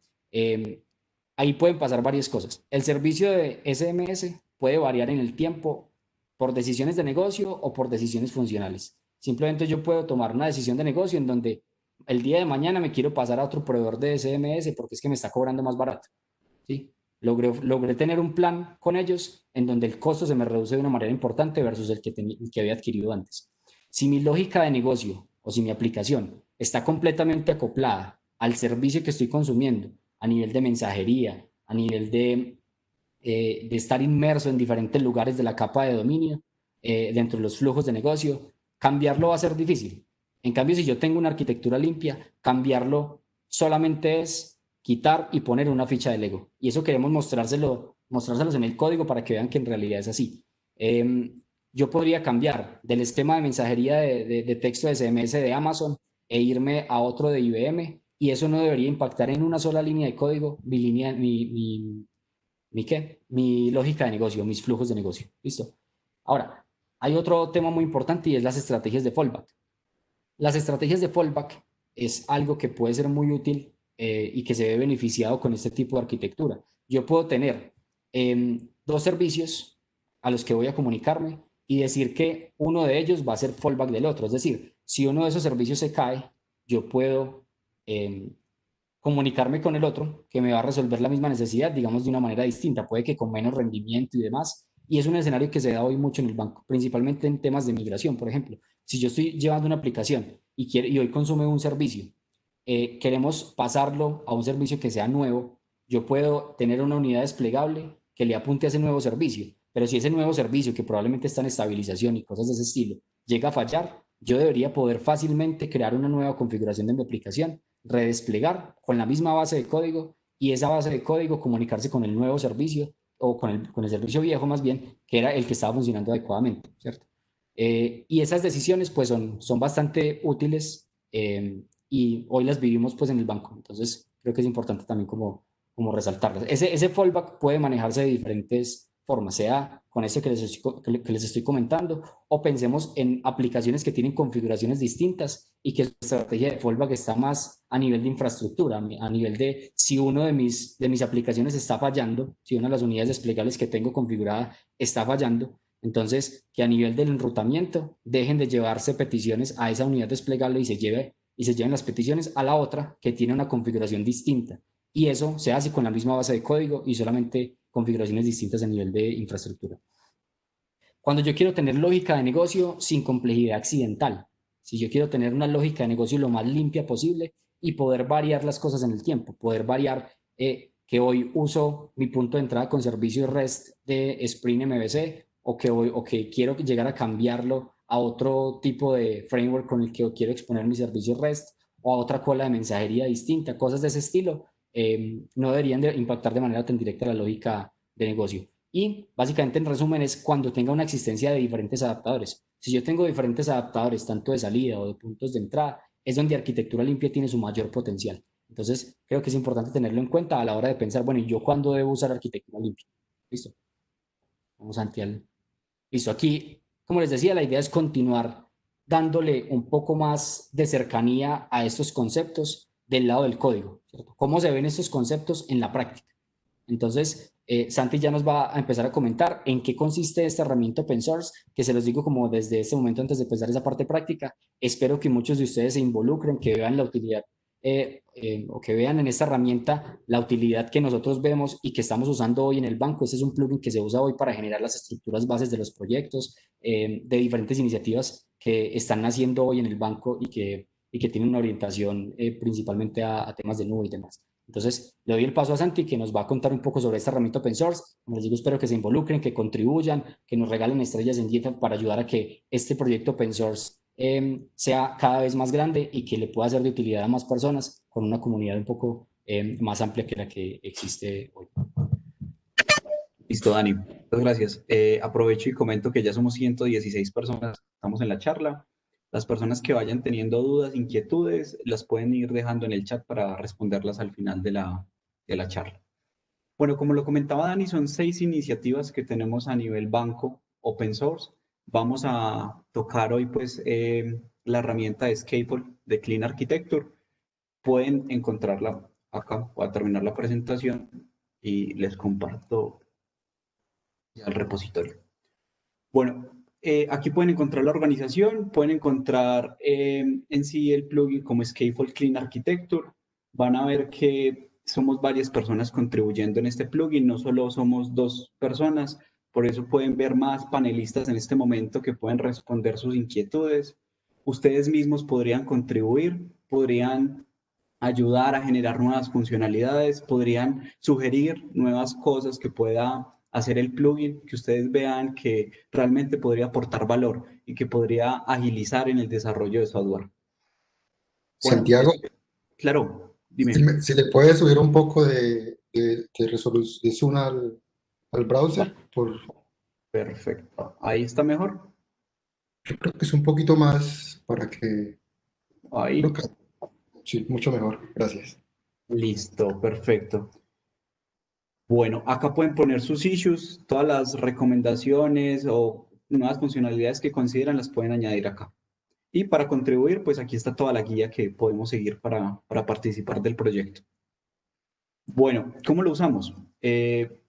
ahí pueden pasar varias cosas. El servicio de SMS puede variar en el tiempo por decisiones de negocio o por decisiones funcionales. Simplemente yo puedo tomar una decisión de negocio en donde el día de mañana me quiero pasar a otro proveedor de SMS porque es que me está cobrando más barato. ¿Sí? Logré tener un plan con ellos en donde el costo se me reduce de una manera importante versus el que había adquirido antes. Si mi lógica de negocio o si mi aplicación está completamente acoplada al servicio que estoy consumiendo a nivel de mensajería, a nivel de estar inmerso en diferentes lugares de la capa de dominio, dentro de los flujos de negocio, cambiarlo va a ser difícil. En cambio, si yo tengo una arquitectura limpia, cambiarlo solamente es quitar y poner una ficha de Lego. Y eso queremos mostrárselos en el código para que vean que en realidad es así. Yo podría cambiar del esquema de mensajería de texto de SMS de Amazon e irme a otro de IBM y eso no debería impactar en una sola línea de código mi lógica de negocio, mis flujos de negocio. ¿Listo? Ahora, hay otro tema muy importante y es las estrategias de fallback. Las estrategias de fallback es algo que puede ser muy útil y que se ve beneficiado con este tipo de arquitectura. Yo puedo tener 2 servicios a los que voy a comunicarme y decir que uno de ellos va a ser fallback del otro. Es decir, si uno de esos servicios se cae, yo puedo comunicarme con el otro que me va a resolver la misma necesidad, digamos, de una manera distinta. Puede que con menos rendimiento y demás, Y es un escenario que se da hoy mucho en el banco, principalmente en temas de migración, por ejemplo. Si yo estoy llevando una aplicación y hoy consume un servicio, queremos pasarlo a un servicio que sea nuevo, yo puedo tener una unidad desplegable que le apunte a ese nuevo servicio, pero si ese nuevo servicio, que probablemente está en estabilización y cosas de ese estilo, llega a fallar, yo debería poder fácilmente crear una nueva configuración de mi aplicación, redesplegar con la misma base de código y esa base de código comunicarse con el nuevo servicio o con el servicio viejo más bien, que era el que estaba funcionando adecuadamente, ¿cierto? Y esas decisiones pues son bastante útiles y hoy las vivimos pues en el banco. Entonces creo que es importante también como resaltarlas. Ese fallback puede manejarse de diferentes formas, sea con eso que les estoy comentando, o pensemos en aplicaciones que tienen configuraciones distintas y que su estrategia de fallback está más a nivel de infraestructura, a nivel de si uno de mis aplicaciones está fallando, si una de las unidades desplegables que tengo configurada está fallando, entonces que a nivel del enrutamiento dejen de llevarse peticiones a esa unidad desplegable y se lleven las peticiones a la otra que tiene una configuración distinta. Y eso se hace con la misma base de código y solamente configuraciones distintas a nivel de infraestructura. Cuando yo quiero tener lógica de negocio sin complejidad accidental, si yo quiero tener una lógica de negocio lo más limpia posible y poder variar las cosas en el tiempo, poder variar que hoy uso mi punto de entrada con servicios REST de Spring MVC o que quiero llegar a cambiarlo a otro tipo de framework con el que quiero exponer mis servicios REST o a otra cola de mensajería distinta, cosas de ese estilo, no deberían de impactar de manera tan directa la lógica de negocio. Y básicamente, en resumen, es cuando tenga una existencia de diferentes adaptadores. Si yo tengo diferentes adaptadores, tanto de salida o de puntos de entrada, es donde arquitectura limpia tiene su mayor potencial. Entonces, creo que es importante tenerlo en cuenta a la hora de pensar, bueno, ¿y yo cuándo debo usar arquitectura limpia? Listo. Vamos, Santi, listo. Aquí, como les decía, la idea es continuar dándole un poco más de cercanía a estos conceptos del lado del código, ¿cierto? ¿Cómo se ven estos conceptos en la práctica? Entonces, Santi ya nos va a empezar a comentar en qué consiste esta herramienta open source, que se los digo como desde este momento antes de empezar esa parte práctica. Espero que muchos de ustedes se involucren, que vean la utilidad o que vean en esta herramienta la utilidad que nosotros vemos y que estamos usando hoy en el banco. Este es un plugin que se usa hoy para generar las estructuras bases de los proyectos, de diferentes iniciativas que están naciendo hoy en el banco y que tienen una orientación principalmente a temas de nube y demás. Entonces, le doy el paso a Santi, que nos va a contar un poco sobre esta herramienta open source. Como les digo, espero que se involucren, que contribuyan, que nos regalen estrellas en GitHub para ayudar a que este proyecto open source sea cada vez más grande y que le pueda ser de utilidad a más personas con una comunidad un poco más amplia que la que existe hoy. Listo, Dani. Muchas gracias. Aprovecho y comento que ya somos 116 personas que estamos en la charla. Las personas que vayan teniendo dudas, inquietudes, las pueden ir dejando en el chat para responderlas al final de la charla. Bueno, como lo comentaba Dani, son 6 iniciativas que tenemos a nivel banco open source. Vamos a tocar hoy pues la herramienta de Scaffold de Clean Architecture. Pueden encontrarla acá. Voy a terminar la presentación y les comparto ya el repositorio. Bueno, aquí pueden encontrar la organización, pueden encontrar en sí el plugin como Scaffold Clean Architecture. Van a ver que somos varias personas contribuyendo en este plugin, no solo somos 2 personas, por eso pueden ver más panelistas en este momento que pueden responder sus inquietudes. Ustedes mismos podrían contribuir, podrían ayudar a generar nuevas funcionalidades, podrían sugerir nuevas cosas que pueda hacer el plugin, que ustedes vean que realmente podría aportar valor y que podría agilizar en el desarrollo de software. Bueno, Santiago, claro, si, dime. si le puedes subir un poco de resolución al browser, Perfecto. Ahí está mejor. yo creo que es un poquito más para que, creo Ahí. que sí, mucho mejor, gracias. Listo, perfecto. Bueno, acá pueden poner sus issues, todas las recomendaciones o nuevas funcionalidades que consideran las pueden añadir acá. Y para contribuir, pues aquí está toda la guía que podemos seguir para participar del proyecto. Bueno, ¿cómo lo usamos?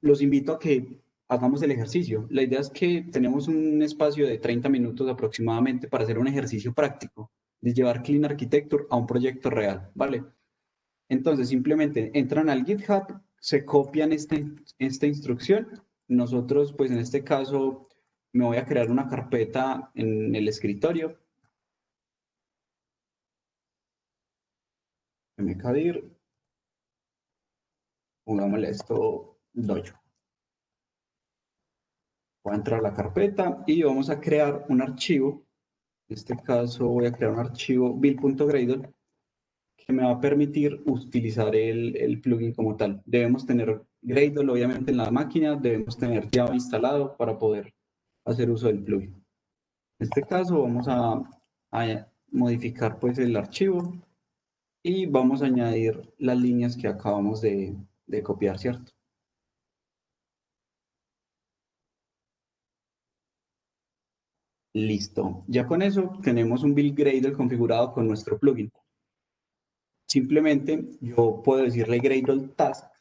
Los invito a que hagamos el ejercicio. La idea es que tenemos un espacio de 30 minutos aproximadamente para hacer un ejercicio práctico de llevar Clean Architecture a un proyecto real, ¿vale? Entonces, simplemente entran al GitHub, se copian esta instrucción nosotros, pues en este caso, me voy a crear una carpeta en el escritorio. mkdir, pongámosle esto dojo. Voy a entrar a la carpeta y vamos a crear un archivo. En este caso voy a crear un archivo build.gradle que me va a permitir utilizar el plugin como tal. Debemos tener Gradle obviamente en la máquina, debemos tener Java instalado para poder hacer uso del plugin. En este caso vamos a modificar pues el archivo y vamos a añadir las líneas que acabamos de copiar, ¿cierto? Listo. Ya con eso tenemos un build Gradle configurado con nuestro plugin. Simplemente yo puedo decirle Gradle task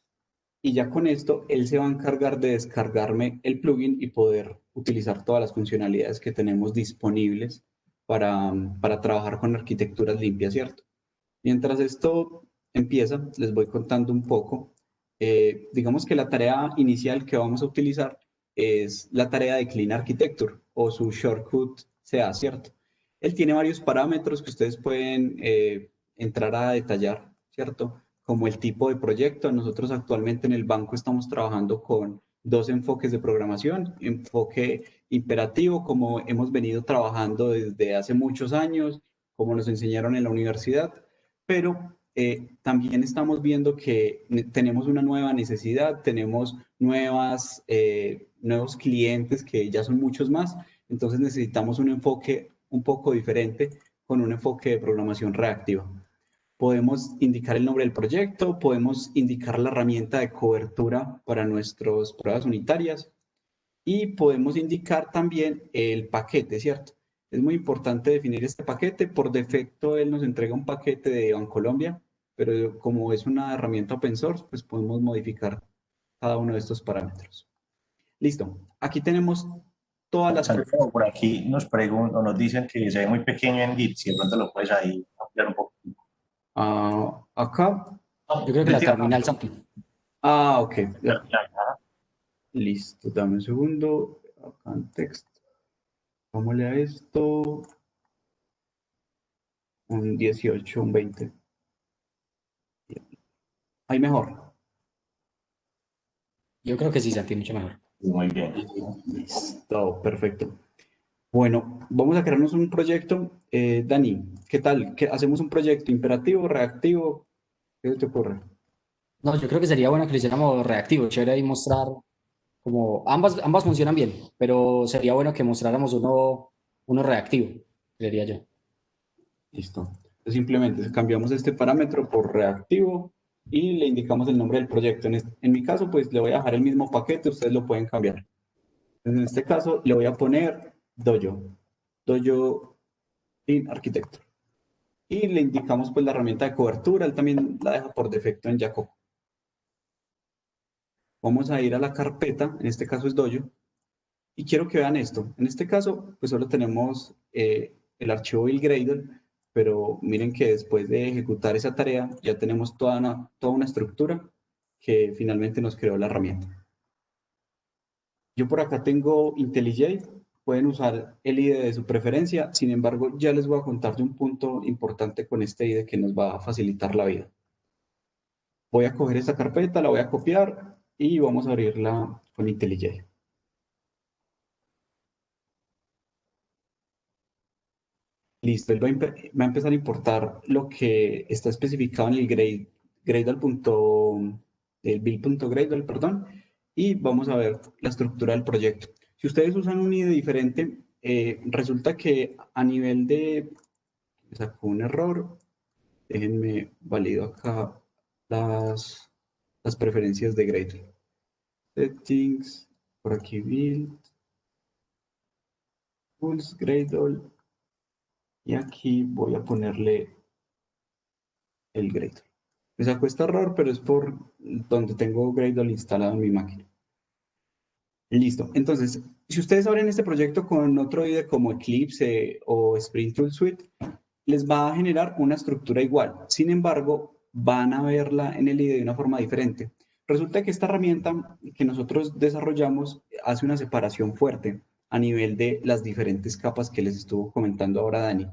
y ya con esto él se va a encargar de descargarme el plugin y poder utilizar todas las funcionalidades que tenemos disponibles para trabajar con arquitecturas limpias, ¿cierto? Mientras esto empieza, les voy contando un poco. Digamos que la tarea inicial que vamos a utilizar es la tarea de Clean Architecture o su shortcut CA, ¿cierto? Él tiene varios parámetros que ustedes pueden entrar a detallar, ¿cierto? Como el tipo de proyecto. Nosotros actualmente en el banco estamos trabajando con dos enfoques de programación, enfoque imperativo, como hemos venido trabajando desde hace muchos años, como nos enseñaron en la universidad, pero también estamos viendo que tenemos una nueva necesidad, tenemos nuevos clientes que ya son muchos más, entonces necesitamos un enfoque un poco diferente con un enfoque de programación reactiva. Podemos indicar el nombre del proyecto, podemos indicar la herramienta de cobertura para nuestras pruebas unitarias y podemos indicar también el paquete, ¿cierto? Es muy importante definir este paquete. Por defecto, él nos entrega un paquete de Bancolombia, pero como es una herramienta open source, pues podemos modificar cada uno de estos parámetros. Listo. Aquí tenemos todas las... Santiago, por aquí nos preguntan, o nos dicen que se ve muy pequeño en Git, si de pronto lo puedes ahí ampliar un poco. Acá. Yo creo que la terminal, Santi. Ok. Listo, dame un segundo. Acá en texto. Vámonos a esto. Un 18, un 20. Ahí mejor. Yo creo que sí, Santi, mucho mejor. Muy bien. Listo, perfecto. Bueno, vamos a crearnos un proyecto. Dani, ¿qué tal? ¿Hacemos un proyecto imperativo, reactivo? ¿Qué te ocurre? No, yo creo que sería bueno que lo hiciéramos reactivo, chévere ahí mostrar como ambas funcionan bien, pero sería bueno que mostráramos uno reactivo, creería yo. Listo. Entonces, simplemente cambiamos este parámetro por reactivo y le indicamos el nombre del proyecto. En mi caso, pues le voy a dejar el mismo paquete, ustedes lo pueden cambiar. Entonces, en este caso, le voy a poner Dojo in Architecture. Y le indicamos pues la herramienta de cobertura, él también la deja por defecto en Jacob. Vamos a ir a la carpeta, en este caso es Dojo, y quiero que vean esto. En este caso, pues solo tenemos el archivo build.gradle, pero miren que después de ejecutar esa tarea ya tenemos toda una estructura que finalmente nos creó la herramienta. Yo por acá tengo IntelliJ, pueden usar el IDE de su preferencia, sin embargo ya les voy a contar de un punto importante con este IDE que nos va a facilitar la vida. Voy a coger esta carpeta, la voy a copiar y vamos a abrirla con IntelliJ. Listo, él va a empezar a importar lo que está especificado en el el build.gradle, perdón, y vamos a ver la estructura del proyecto. Si ustedes usan un IDE diferente, resulta que a nivel de... Me sacó un error, déjenme valido acá las preferencias de Gradle. Settings, por aquí build, tools, Gradle, y aquí voy a ponerle el Gradle. Me sacó este error, pero es por donde tengo Gradle instalado en mi máquina. Listo. Entonces, si ustedes abren este proyecto con otro IDE como Eclipse o Spring Tool Suite, les va a generar una estructura igual. Sin embargo, van a verla en el IDE de una forma diferente. Resulta que esta herramienta que nosotros desarrollamos hace una separación fuerte a nivel de las diferentes capas que les estuvo comentando ahora Dani.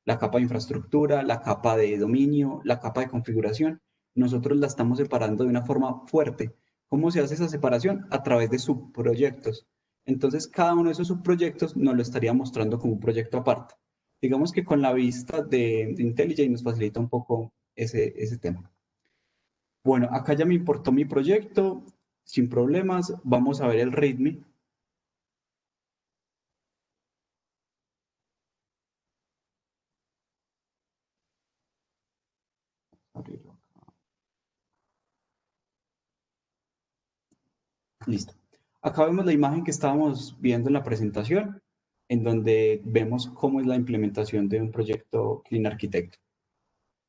La capa de infraestructura, la capa de dominio, la capa de configuración. Nosotros la estamos separando de una forma fuerte. ¿Cómo se hace esa separación? A través de subproyectos. Entonces, cada uno de esos subproyectos nos lo estaría mostrando como un proyecto aparte. Digamos que con la vista de IntelliJ nos facilita un poco ese tema. Bueno, acá ya me importó mi proyecto, sin problemas. Vamos a ver el README. Listo. Acá vemos la imagen que estábamos viendo en la presentación, en donde vemos cómo es la implementación de un proyecto Clean Architect.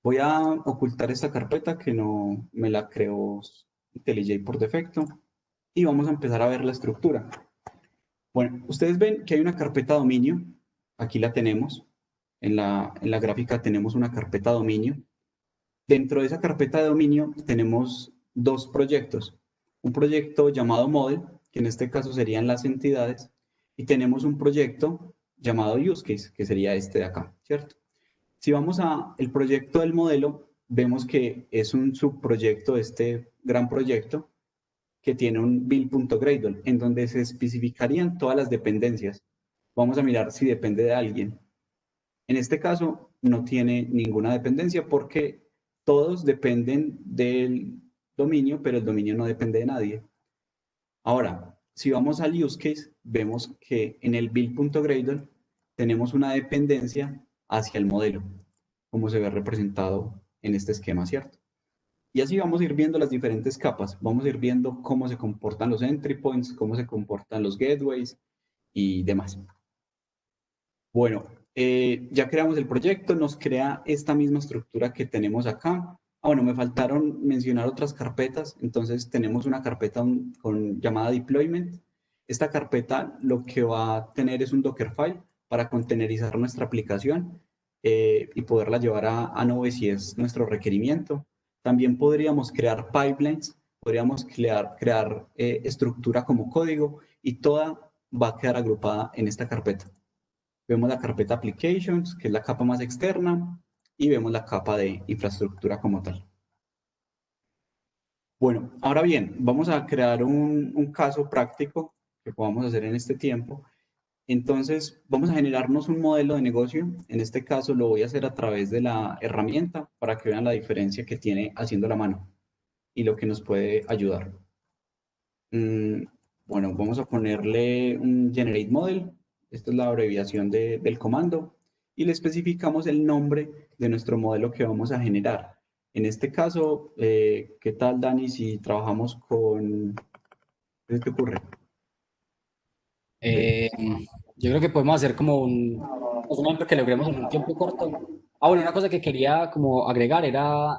Voy a ocultar esta carpeta que no me la creó IntelliJ por defecto y vamos a empezar a ver la estructura. Bueno, ustedes ven que hay una carpeta dominio. Aquí la tenemos. En la gráfica tenemos una carpeta dominio. Dentro de esa carpeta de dominio tenemos dos proyectos. Un proyecto llamado Model, que en este caso serían las entidades, y tenemos un proyecto llamado Use Case, que sería este de acá, ¿cierto? Si vamos al proyecto del modelo, vemos que es un subproyecto de este gran proyecto que tiene un build.gradle, en donde se especificarían todas las dependencias. Vamos a mirar si depende de alguien. En este caso, no tiene ninguna dependencia porque todos dependen del dominio, pero el dominio no depende de nadie. Ahora, si vamos al use case, vemos que en el build.gradle tenemos una dependencia hacia el modelo, como se ve representado en este esquema, ¿cierto? Y así vamos a ir viendo las diferentes capas. Vamos a ir viendo cómo se comportan los entry points, cómo se comportan los gateways y demás. Bueno, ya creamos el proyecto, nos crea esta misma estructura que tenemos acá. Bueno, me faltaron mencionar otras carpetas. Entonces tenemos una carpeta llamada deployment. Esta carpeta lo que va a tener es un Dockerfile para contenerizar nuestra aplicación y poderla llevar a nube si es nuestro requerimiento. También podríamos crear pipelines, podríamos crear estructura como código y toda va a quedar agrupada en esta carpeta. Vemos la carpeta Applications, que es la capa más externa, y vemos la capa de infraestructura como tal. Bueno, ahora bien, vamos a crear un caso práctico que podamos hacer en este tiempo. Entonces, vamos a generarnos un modelo de negocio. En este caso, lo voy a hacer a través de la herramienta para que vean la diferencia que tiene haciendo la mano y lo que nos puede ayudar. Bueno, vamos a ponerle un Generate Model. Esta es la abreviación del comando. Y le especificamos el nombre de nuestro modelo que vamos a generar. En este caso, ¿qué tal, Dani, si trabajamos con... ¿Qué te ocurre? Yo creo que podemos hacer como un ejemplo que logremos en un tiempo corto. Ah, bueno, una cosa que quería como agregar era,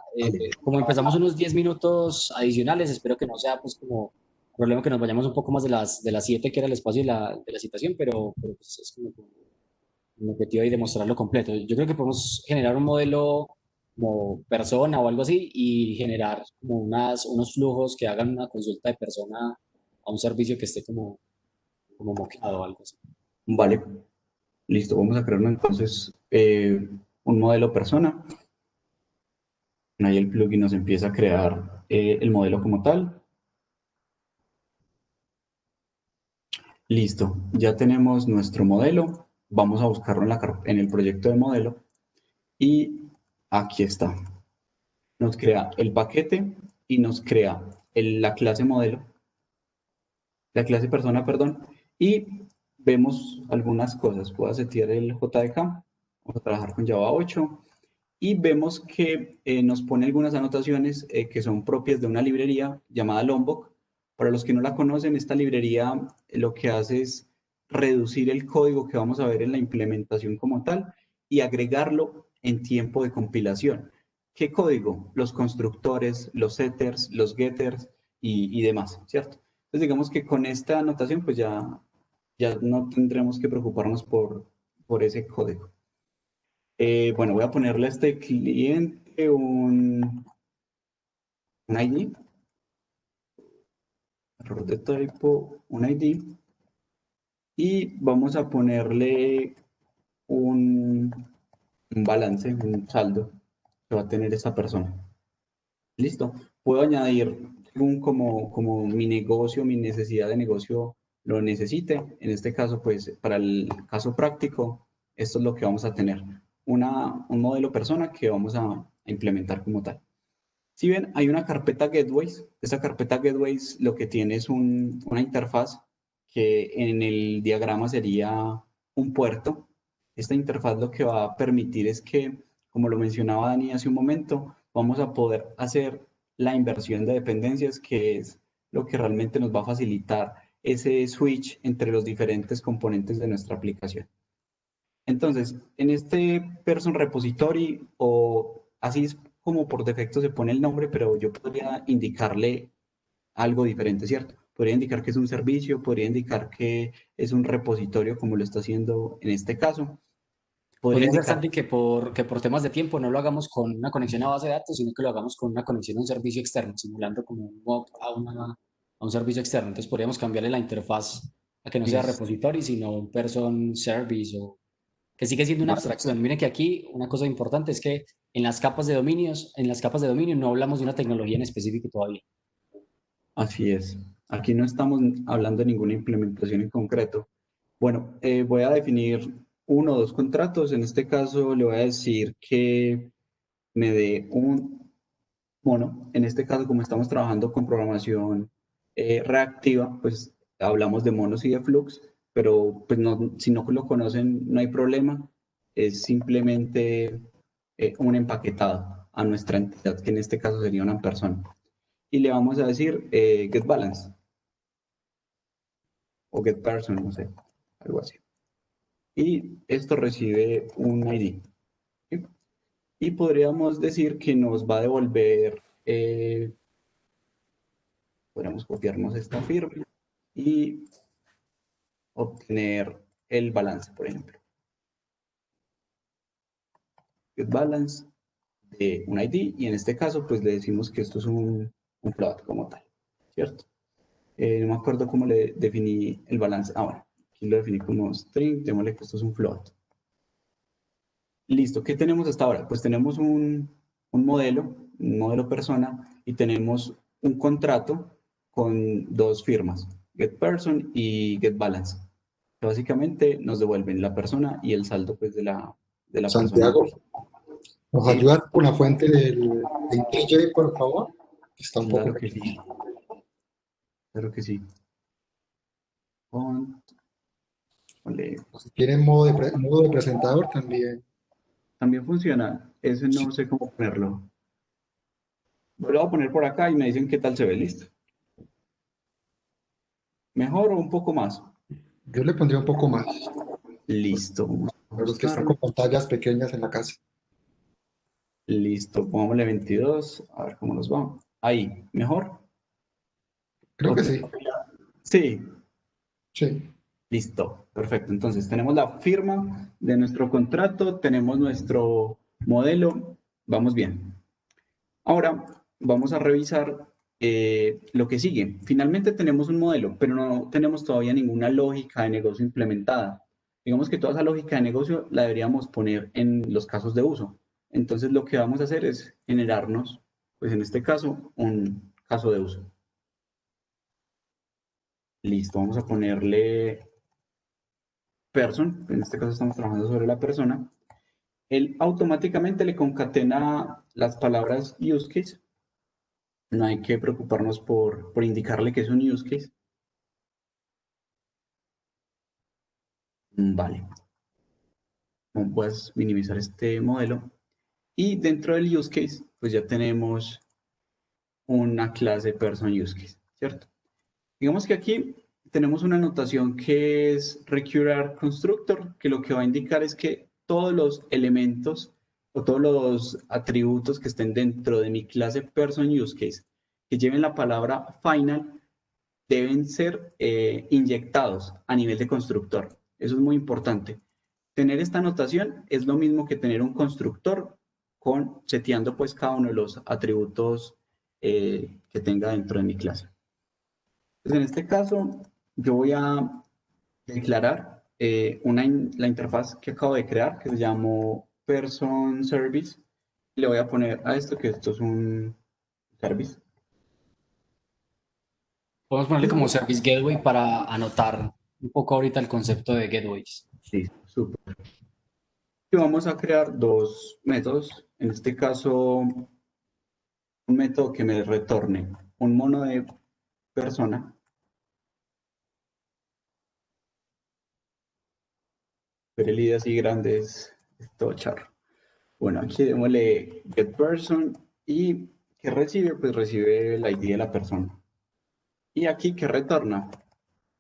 como empezamos unos 10 minutos adicionales, espero que no sea pues como problema que nos vayamos un poco más de las 7 que era el espacio de la citación, pero pues es como un objetivo ahí de mostrarlo completo. Yo creo que podemos generar un modelo como persona o algo así y generar como unos flujos que hagan una consulta de persona a un servicio que esté como moqueado o algo así. Vale, listo. Vamos a crearnos entonces un modelo persona. Ahí el plugin nos empieza a crear el modelo como tal. Listo, ya tenemos nuestro modelo. Vamos a buscarlo en el proyecto de modelo. Y aquí está. Nos crea el paquete y nos crea la clase modelo, la clase persona, perdón. Y vemos algunas cosas. Puedo setear el JDK. Vamos a trabajar con Java 8. Y vemos que nos pone algunas anotaciones que son propias de una librería llamada Lombok. Para los que no la conocen, esta librería lo que hace es reducir el código que vamos a ver en la implementación como tal y agregarlo en tiempo de compilación. ¿Qué código? Los constructores, los setters, los getters y demás, ¿cierto? Entonces digamos que con esta anotación pues ya no tendremos que preocuparnos por ese código. Bueno, voy a ponerle a este cliente un ID. error de typo, un ID, y vamos a ponerle un balance, un saldo que va a tener esta persona. Listo. Puedo añadir como mi negocio, mi necesidad de negocio lo necesite. En este caso, pues para el caso práctico, esto es lo que vamos a tener. Un modelo persona que vamos a implementar como tal. Si ven, hay una carpeta Gateways. Esta carpeta Gateways lo que tiene es una interfaz que en el diagrama sería un puerto. Esta interfaz lo que va a permitir es que, como lo mencionaba Dani hace un momento, vamos a poder hacer la inversión de dependencias, que es lo que realmente nos va a facilitar ese switch entre los diferentes componentes de nuestra aplicación. Entonces, en este Person Repository, o así es como por defecto se pone el nombre, pero yo podría indicarle algo diferente, ¿cierto? Podría indicar que es un servicio, podría indicar que es un repositorio, como lo está haciendo en este caso. Podría Podría ser indicar, también que por temas de tiempo no lo hagamos con una conexión a base de datos, sino que lo hagamos con una conexión a un servicio externo, simulando como un mock a un servicio externo. Entonces podríamos cambiarle la interfaz a que no sea es, repository, sino un person service, o que sigue siendo una abstracción. Miren que aquí una cosa importante es que en las capas de dominios, en las capas de dominio no hablamos de una tecnología en específico todavía. así es. Aquí no estamos hablando de ninguna implementación en concreto. Bueno, voy a definir uno o dos contratos. En este caso le voy a decir que me dé un mono. En este caso, como estamos trabajando con programación reactiva, pues hablamos de monos y de flux, pero pues no, si no lo conocen, no hay problema. Es simplemente un empaquetado a nuestra entidad, que en este caso sería una persona. Y le vamos a decir get balance o get person, no sé, algo así. Y esto recibe un ID. ¿Sí? Y podríamos decir que nos va a devolver, podríamos copiarnos esta firma y obtener el balance, por ejemplo. Get balance de un ID, y en este caso pues le decimos que esto es un float como tal, ¿cierto? No me acuerdo cómo le definí el balance. Ah, bueno, aquí lo definí como string, démosle que esto es un float. Listo, ¿qué tenemos hasta ahora? Pues tenemos un modelo persona, y tenemos un contrato con dos firmas, getPerson y getBalance, que básicamente nos devuelven la persona y el saldo pues, de la persona. Santiago, ¿nos Sí, ayudas con la fuente de IntelliJ, por favor? Está un poco claro que sí, pequeña. claro que sí. Font, ponle- Si tienen modo de presentador, también. También funciona, ese no sé cómo ponerlo. Lo voy a poner por acá y me dicen qué tal se ve, listo. ¿Mejor o un poco más? Yo le pondría un poco más, Listo, vamos a para los que están con ajustarlo. pantallas pequeñas en la casa. Listo, pongámosle 22, a ver cómo nos va. Ahí, ¿mejor? Creo que sí, Sí, sí. listo, perfecto. Entonces, tenemos la firma de nuestro contrato, tenemos nuestro modelo, vamos bien. Ahora, vamos a revisar lo que sigue. Finalmente tenemos un modelo, pero no tenemos todavía ninguna lógica de negocio implementada. Digamos que toda esa lógica de negocio la deberíamos poner en los casos de uso. Entonces, lo que vamos a hacer es generarnos, pues en este caso, un caso de uso. Listo, vamos a ponerle person, en este caso estamos trabajando sobre la persona. Él automáticamente le concatena las palabras use case. No hay que preocuparnos por indicarle que es un use case. Vale, puedes minimizar este modelo. Y dentro del use case, pues ya tenemos una clase person use case, ¿cierto? Digamos que aquí tenemos una notación que es recurrent constructor, que lo que va a indicar es que todos los elementos o todos los atributos que estén dentro de mi clase person use case que lleven la palabra final deben ser inyectados a nivel de constructor. Eso es muy importante. Tener esta notación es lo mismo que tener un constructor seteando pues cada uno de los atributos que tenga dentro de mi clase. Pues en este caso, yo voy a declarar la interfaz que acabo de crear, que se llamó Person Service. Le voy a poner a esto que esto es un service. Podemos ponerle como Service Gateway para anotar un poco ahorita el concepto de gateways. Listo, súper. Y vamos a crear dos métodos. En este caso, un método que me retorne un mono de persona. Pero el ID así grande es todo charro. Bueno, aquí démosle getPerson y ¿qué recibe? Pues recibe el ID de la persona. Y aquí ¿qué retorna?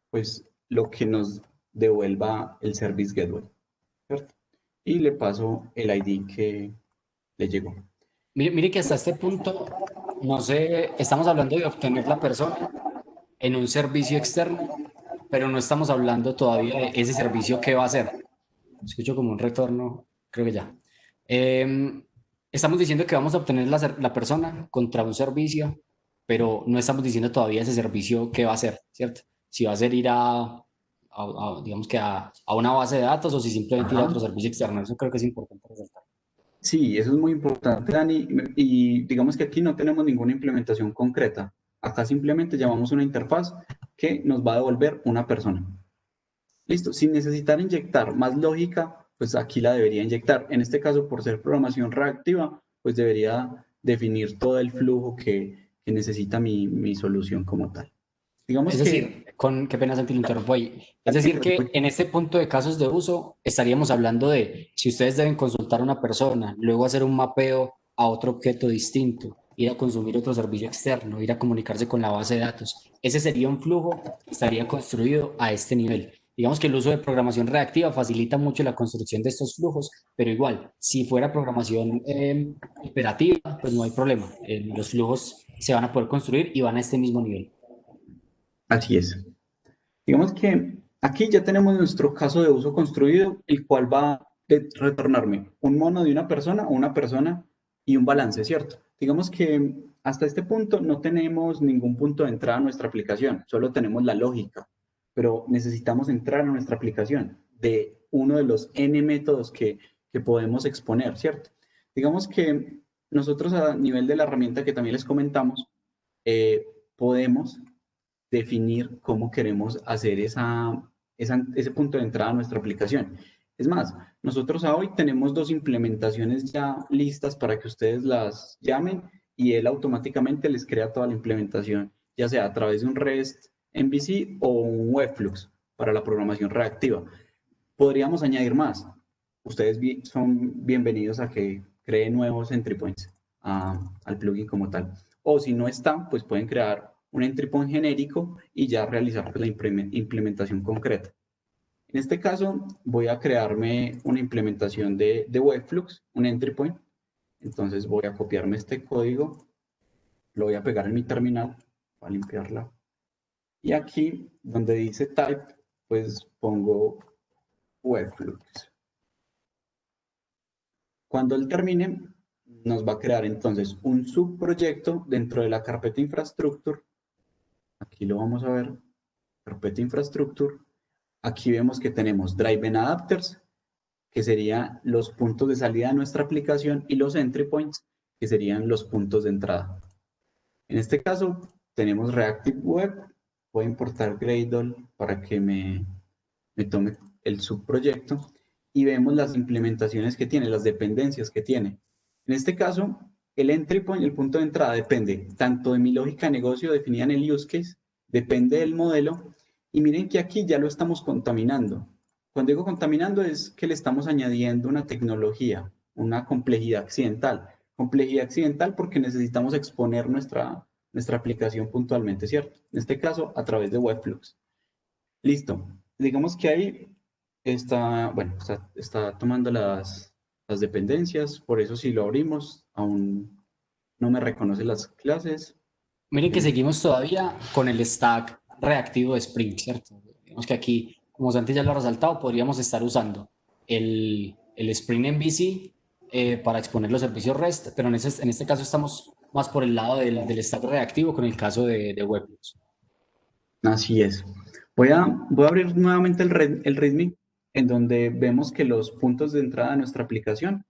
Pues lo que nos devuelva el Service Gateway, ¿cierto? Y le paso el ID que le llegó. Mire que hasta este punto, no sé, estamos hablando de obtener la persona en un servicio externo, pero no estamos hablando todavía de ese servicio que va a hacer. Escucho como un retorno, creo que ya. Estamos diciendo que vamos a obtener la persona contra un servicio, pero no estamos diciendo todavía ese servicio qué va a hacer, ¿cierto? Si va a ser ir digamos que a una base de datos o si simplemente ir a otro servicio externo. Eso creo que es importante resaltar. Sí, eso es muy importante, Dani. Y digamos que aquí no tenemos ninguna implementación concreta. Acá simplemente llamamos una interfaz que nos va a devolver una persona. Listo. Sin necesitar inyectar más lógica, pues aquí la debería inyectar. En este caso, por ser programación reactiva, pues debería definir todo el flujo que necesita mi solución como tal. Digamos Es decir, qué pena Santi, lo interrumpo ahí. Es decir, que en este punto de casos de uso estaríamos hablando de si ustedes deben consultar a una persona, luego hacer un mapeo a otro objeto distinto, ir a consumir otro servicio externo, ir a comunicarse con la base de datos. Ese sería un flujo que estaría construido a este nivel. Digamos que el uso de programación reactiva facilita mucho la construcción de estos flujos, pero igual, si fuera programación operativa, pues no hay problema. Los flujos se van a poder construir y van a este mismo nivel. así es. Digamos que aquí ya tenemos nuestro caso de uso construido, el cual va a retornarme un mono de una persona o una persona y un balance, ¿cierto? Digamos que hasta este punto no tenemos ningún punto de entrada a nuestra aplicación, solo tenemos la lógica, pero necesitamos entrar a nuestra aplicación de uno de los N métodos que podemos exponer, ¿cierto? Digamos que nosotros a nivel de la herramienta que también les comentamos, podemos definir cómo queremos hacer ese punto de entrada a nuestra aplicación. Es más, nosotros hoy tenemos dos implementaciones ya listas para que ustedes las llamen y él automáticamente les crea toda la implementación, ya sea a través de un REST MVC o un Webflux para la programación reactiva. Podríamos añadir más. Ustedes son bienvenidos a que creen nuevos entry points al plugin como tal. O si no está, pues pueden crear un entry point genérico y ya realizar pues, la implementación concreta. En este caso, voy a crearme una implementación de Webflux, un entry point. Entonces voy a copiarme este código, lo voy a pegar en mi terminal para limpiarla. Y aquí, donde dice type, pues pongo Webflux. Cuando él termine, nos va a crear entonces un subproyecto dentro de la carpeta infrastructure. Aquí lo vamos a ver, carpeta infrastructure. Aquí vemos que tenemos driven adapters, que serían los puntos de salida de nuestra aplicación, y los entry points, que serían los puntos de entrada. En este caso, tenemos Reactive Web. Voy a importar Gradle para que me tome el subproyecto y vemos las implementaciones que tiene, las dependencias que tiene. En este caso, el entry point, el punto de entrada, depende tanto de mi lógica de negocio definida en el use case, depende del modelo, y miren que aquí ya lo estamos contaminando. Cuando digo contaminando es que le estamos añadiendo una tecnología, una complejidad accidental. Complejidad accidental porque necesitamos exponer nuestra aplicación puntualmente, ¿cierto? En este caso, a través de Webflux. Listo. Digamos que ahí está, bueno, está tomando las dependencias, por eso si lo abrimos, aún no me reconoce las clases. Miren que seguimos todavía con el stack reactivo de Spring, ¿cierto? Digamos que aquí, como Santi ya lo ha resaltado, podríamos estar usando el Spring MVC para exponer los servicios REST, pero en este caso estamos más por el lado del stack reactivo con el caso de Webflux. Así es. Voy a abrir nuevamente el README, en donde vemos que los puntos de entrada de nuestra aplicación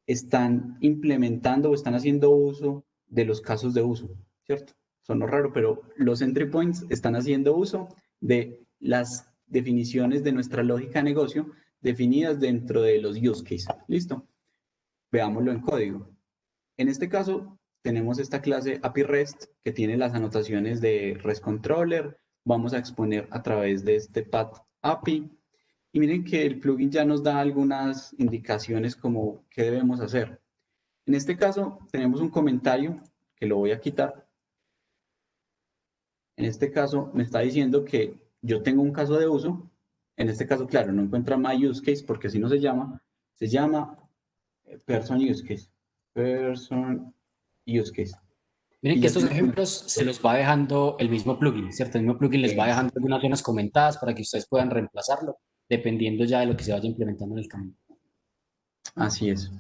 están implementando o están haciendo uso de los casos de uso, ¿cierto? Sonó raro, pero los entry points están haciendo uso de las definiciones de nuestra lógica de negocio definidas dentro de los use cases. ¿Listo? Veámoslo en código. En este caso, tenemos esta clase API REST que tiene las anotaciones de REST Controller. Vamos a exponer a través de este path API. Y miren que el plugin ya nos da algunas indicaciones como qué debemos hacer. En este caso, tenemos un comentario que lo voy a quitar. En este caso, me está diciendo que yo tengo un caso de uso. En este caso, claro, no encuentra my use case porque así no se llama. Se llama person use case. Person use case. Miren Y que ya estos tenemos. ejemplos se los va dejando el mismo plugin, ¿cierto? El mismo plugin les va dejando algunas zonas comentadas para que ustedes puedan reemplazarlo, dependiendo ya de lo que se vaya implementando en el camino. Así es.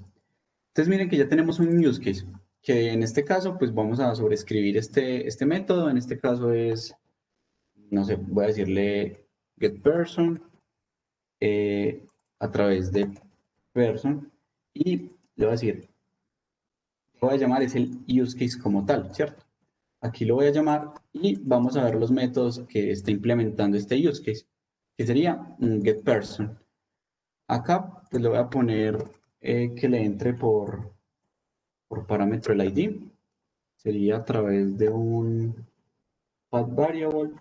Entonces miren que ya tenemos un use case, que en este caso pues vamos a sobreescribir este método. En este caso es, no sé, voy a decirle getPerson a través de person y le voy a decir, lo voy a llamar es el use case como tal, ¿cierto? Aquí lo voy a llamar y vamos a ver los métodos que está implementando este use case, que sería un getPerson. Acá pues le voy a poner que le entre por parámetro el ID. Sería a través de un path variable,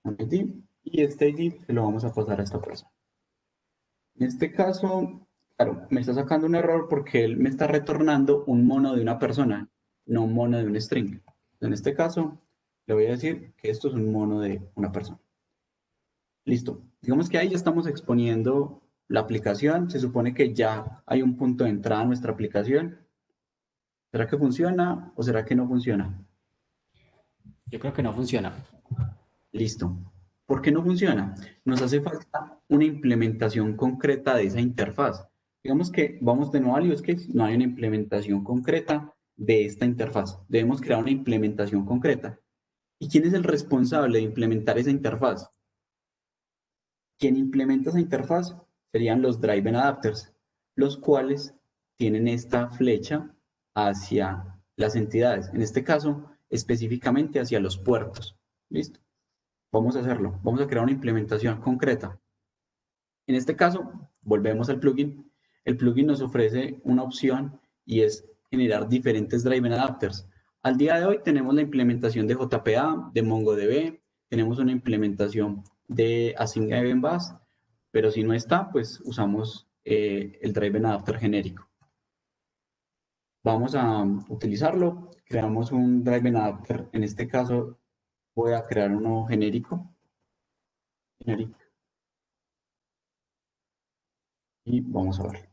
un ID, y este ID se lo vamos a pasar a esta persona. En este caso, claro, me está sacando un error porque él me está retornando un mono de una persona, no un mono de un string. En este caso, le voy a decir que esto es un mono de una persona. Listo. Digamos que ahí ya estamos exponiendo la aplicación. Se supone que ya hay un punto de entrada a nuestra aplicación. ¿Será que funciona o será que no funciona? Yo creo que no funciona. Listo. ¿Por qué no funciona? Nos hace falta una implementación concreta de esa interfaz. Digamos que vamos de nuevo al use case, no hay una implementación concreta de esta interfaz. Debemos crear una implementación concreta. ¿Y quién es el responsable de implementar esa interfaz? Quien implementa esa interfaz serían los driven adapters, los cuales tienen esta flecha hacia las entidades. En este caso, específicamente hacia los puertos. ¿Listo? Vamos a hacerlo. Vamos a crear una implementación concreta. En este caso, volvemos al plugin. El plugin nos ofrece una opción y es generar diferentes driven adapters. Al día de hoy tenemos la implementación de JPA, de MongoDB, tenemos una implementación de Async Event Bus, pero si no está, pues usamos el driven adapter genérico. Vamos a utilizarlo, creamos un driven adapter. En este caso, voy a crear uno genérico. Y vamos a ver.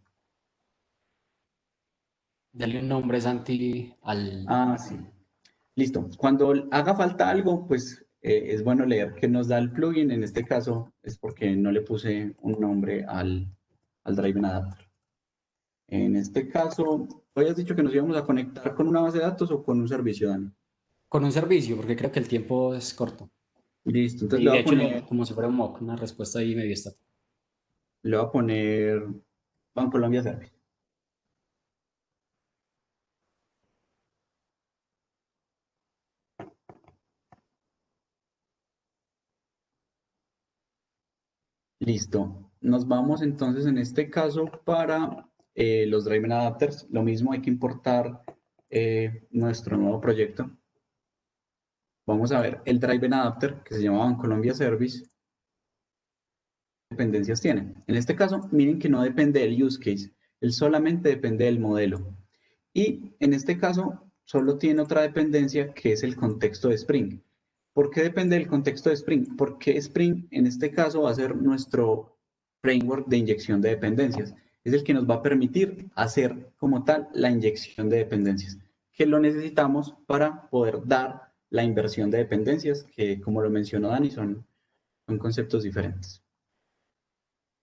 Dale un nombre, Santi, al... Ah, sí. Listo. Cuando haga falta algo, pues es bueno leer qué nos da el plugin. En este caso es porque no le puse un nombre al Driven Adapter. En este caso, hoy has dicho que nos íbamos a conectar con una base de datos o con un servicio, Dani. Con un servicio, porque creo que el tiempo es corto. Listo. Entonces Y de hecho, como si fuera un mock, una respuesta ahí medio estática. le voy a poner Bancolombia Service. Listo. Nos vamos entonces en este caso para los Driven Adapters. Lo mismo hay que importar nuestro nuevo proyecto. Vamos a ver el Driven Adapter que se llama Bancolombia Service. ¿Qué dependencias tiene? En este caso, miren que no depende del use case. Él solamente depende del modelo. Y en este caso, solo tiene otra dependencia que es el contexto de Spring. ¿Por qué depende del contexto de Spring? Porque Spring en este caso va a ser nuestro framework de inyección de dependencias. Es el que nos va a permitir hacer como tal la inyección de dependencias, que lo necesitamos para poder dar la inversión de dependencias, que como lo mencionó Dani, son conceptos diferentes.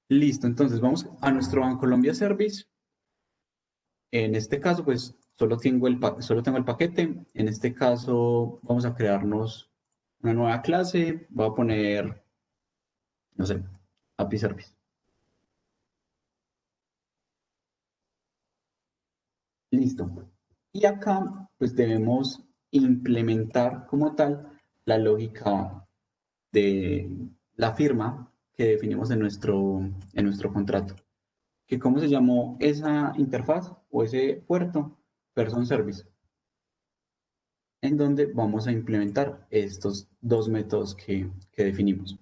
Listo, entonces vamos a nuestro Bancolombia Service. En este caso, pues solo tengo el paquete. En este caso, vamos a crearnos una nueva clase, voy a poner, no sé, API Service. Listo. Y acá, pues debemos implementar como tal la lógica de la firma que definimos en nuestro contrato. ¿Que cómo se llamó esa interfaz o ese puerto? Person Service, en donde vamos a implementar estos dos métodos que definimos.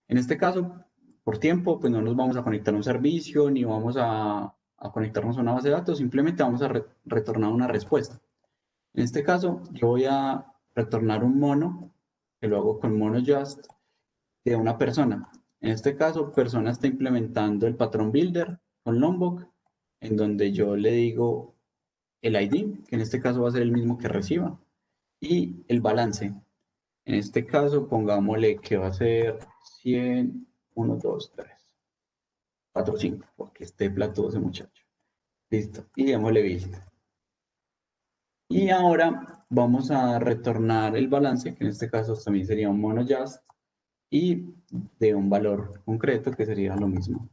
En este caso, por tiempo, pues no nos vamos a conectar a un servicio ni vamos a conectarnos a una base de datos, simplemente vamos a retornar una respuesta. En este caso, yo voy a retornar un mono, que lo hago con MonoJust, de una persona. En este caso, persona está implementando el patrón builder con Lombok, en donde yo le digo el ID, que en este caso va a ser el mismo que reciba, y el balance. En este caso, pongámosle que va a ser 100, 1, 2, 3, 4, 5, porque esté platudo ese muchacho. Listo. Y démosle build. Y ahora vamos a retornar el balance, que en este caso también sería un MonoJust, y de un valor concreto que sería lo mismo.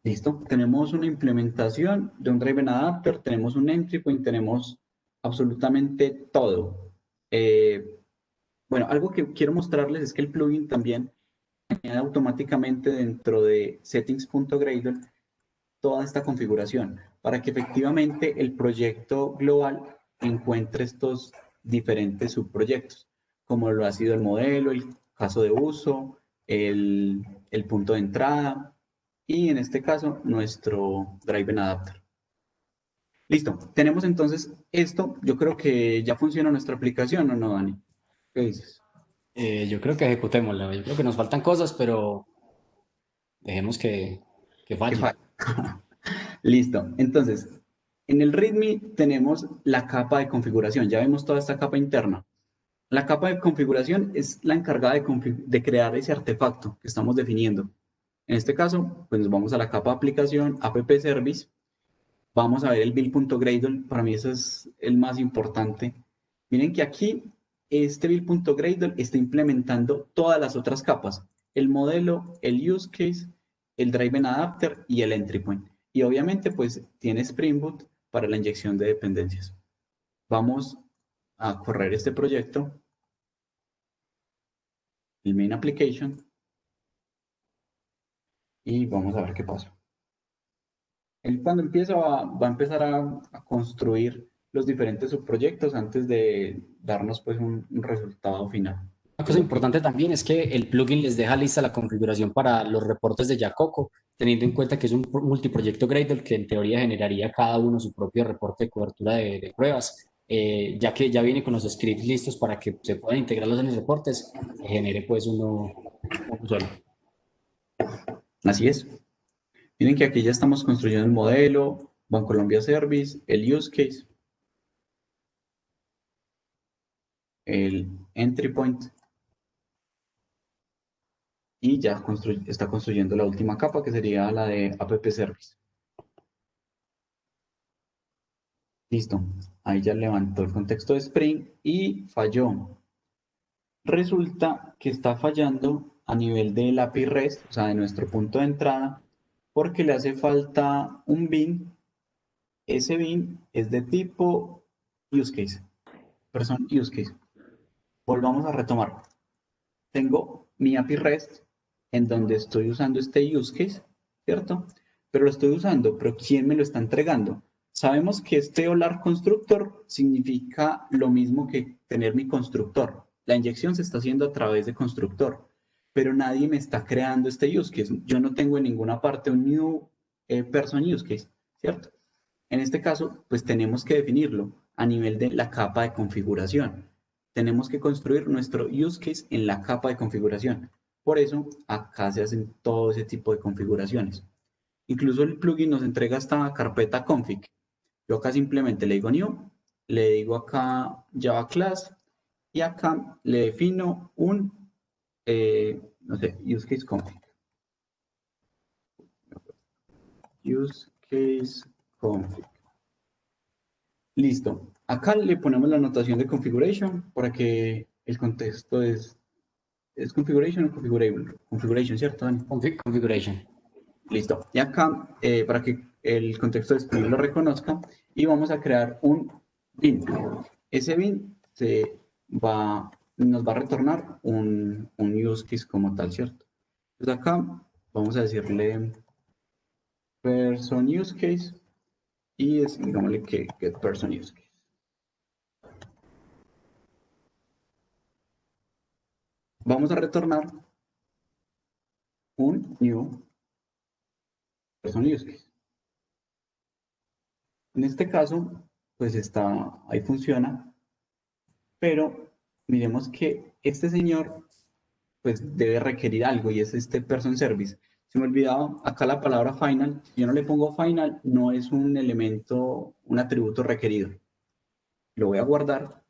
Listo, tenemos una implementación de un Driven Adapter, tenemos un entry point, tenemos absolutamente todo. Bueno, algo que quiero mostrarles es que el plugin también añade automáticamente dentro de settings.gradle toda esta configuración para que efectivamente el proyecto global encuentre estos diferentes subproyectos, como lo ha sido el modelo, el caso de uso, el punto de entrada y en este caso nuestro Driven Adapter. Listo, tenemos entonces esto. Yo creo que ya funciona nuestra aplicación, ¿o no, Dani? ¿Qué dices? Yo creo que ejecutémosla. Yo creo que nos faltan cosas, pero dejemos que ¿Qué falle. falla? Listo. Entonces, en el README tenemos la capa de configuración. Ya vemos toda esta capa interna. La capa de configuración es la encargada de crear ese artefacto que estamos definiendo. En este caso, pues nos vamos a la capa de aplicación, app service. Vamos a ver el build.gradle. Para mí eso es el más importante. Miren que aquí este build.gradle está implementando todas las otras capas. El modelo, el use case, el driven adapter y el entry point. Y obviamente pues tiene Spring Boot para la inyección de dependencias. Vamos a correr este proyecto, el main application, y vamos a ver qué pasa. Él cuando empieza va a empezar a construir los diferentes subproyectos antes de darnos pues un resultado final. Una Que es cosa lo que importante también es que el plugin les deja lista la configuración para los reportes de Jacoco, teniendo en cuenta que es un multiproyecto Gradle que en teoría generaría cada uno su propio reporte de cobertura de pruebas. Ya que ya viene con los scripts listos para que se puedan integrarlos en los reportes, se genere pues uno solo. así es. Miren que aquí ya estamos construyendo el modelo, Bancolombia Service, el use case, el entry point y ya está construyendo la última capa que sería la de app service. Listo. Ahí ya levantó el contexto de Spring y falló. Resulta que está fallando a nivel del API REST, o sea, de nuestro punto de entrada, porque le hace falta un bin. Ese bin es de tipo use case, person use case. Volvamos a retomar. Tengo mi API REST en donde estoy usando este use case, ¿cierto? Pero lo estoy usando, pero ¿quién me lo está entregando? Sabemos que este Olar constructor significa lo mismo que tener mi constructor. La inyección se está haciendo a través de constructor, pero nadie me está creando este use case. Yo no tengo en ninguna parte un new person use case, ¿cierto? En este caso, pues tenemos que definirlo a nivel de la capa de configuración. Tenemos que construir nuestro use case en la capa de configuración. Por eso, acá se hacen todo ese tipo de configuraciones. Incluso el plugin nos entrega esta carpeta config. Yo acá simplemente le digo new, le digo acá Java class y acá le defino un, no sé, use case config. Use case config. Listo. Acá le ponemos la notación de configuration para que el contexto ¿es configuration o configurable? Configuration, ¿cierto, Dani? Configuration. Listo. Y acá, para que el contexto de Spring lo reconozca, y vamos a crear un bin. Ese bin nos va a retornar un use case como tal, ¿cierto? Entonces acá vamos a decirle person use case y digámosle que get person use case. Vamos a retornar un new person use case. En este caso, pues ahí funciona, pero miremos que este señor pues debe requerir algo y es este person service. Se me olvidaba acá la palabra final. Si yo no le pongo final, no es un elemento, un atributo requerido. Lo voy a guardar,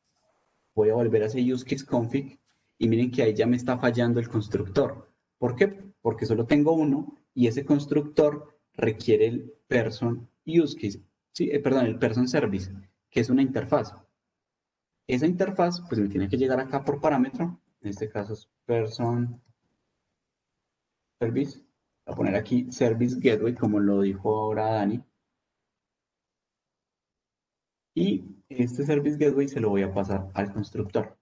voy a volver a ese use case config y miren que ahí ya me está fallando el constructor. ¿Por qué? Porque solo tengo uno y ese constructor requiere el person use case, sí, perdón, el person service, que es una interfaz. Esa interfaz pues me tiene que llegar acá por parámetro, en este caso es person service. Voy a poner aquí service gateway como lo dijo ahora Dani. Y este service gateway se lo voy a pasar al constructor.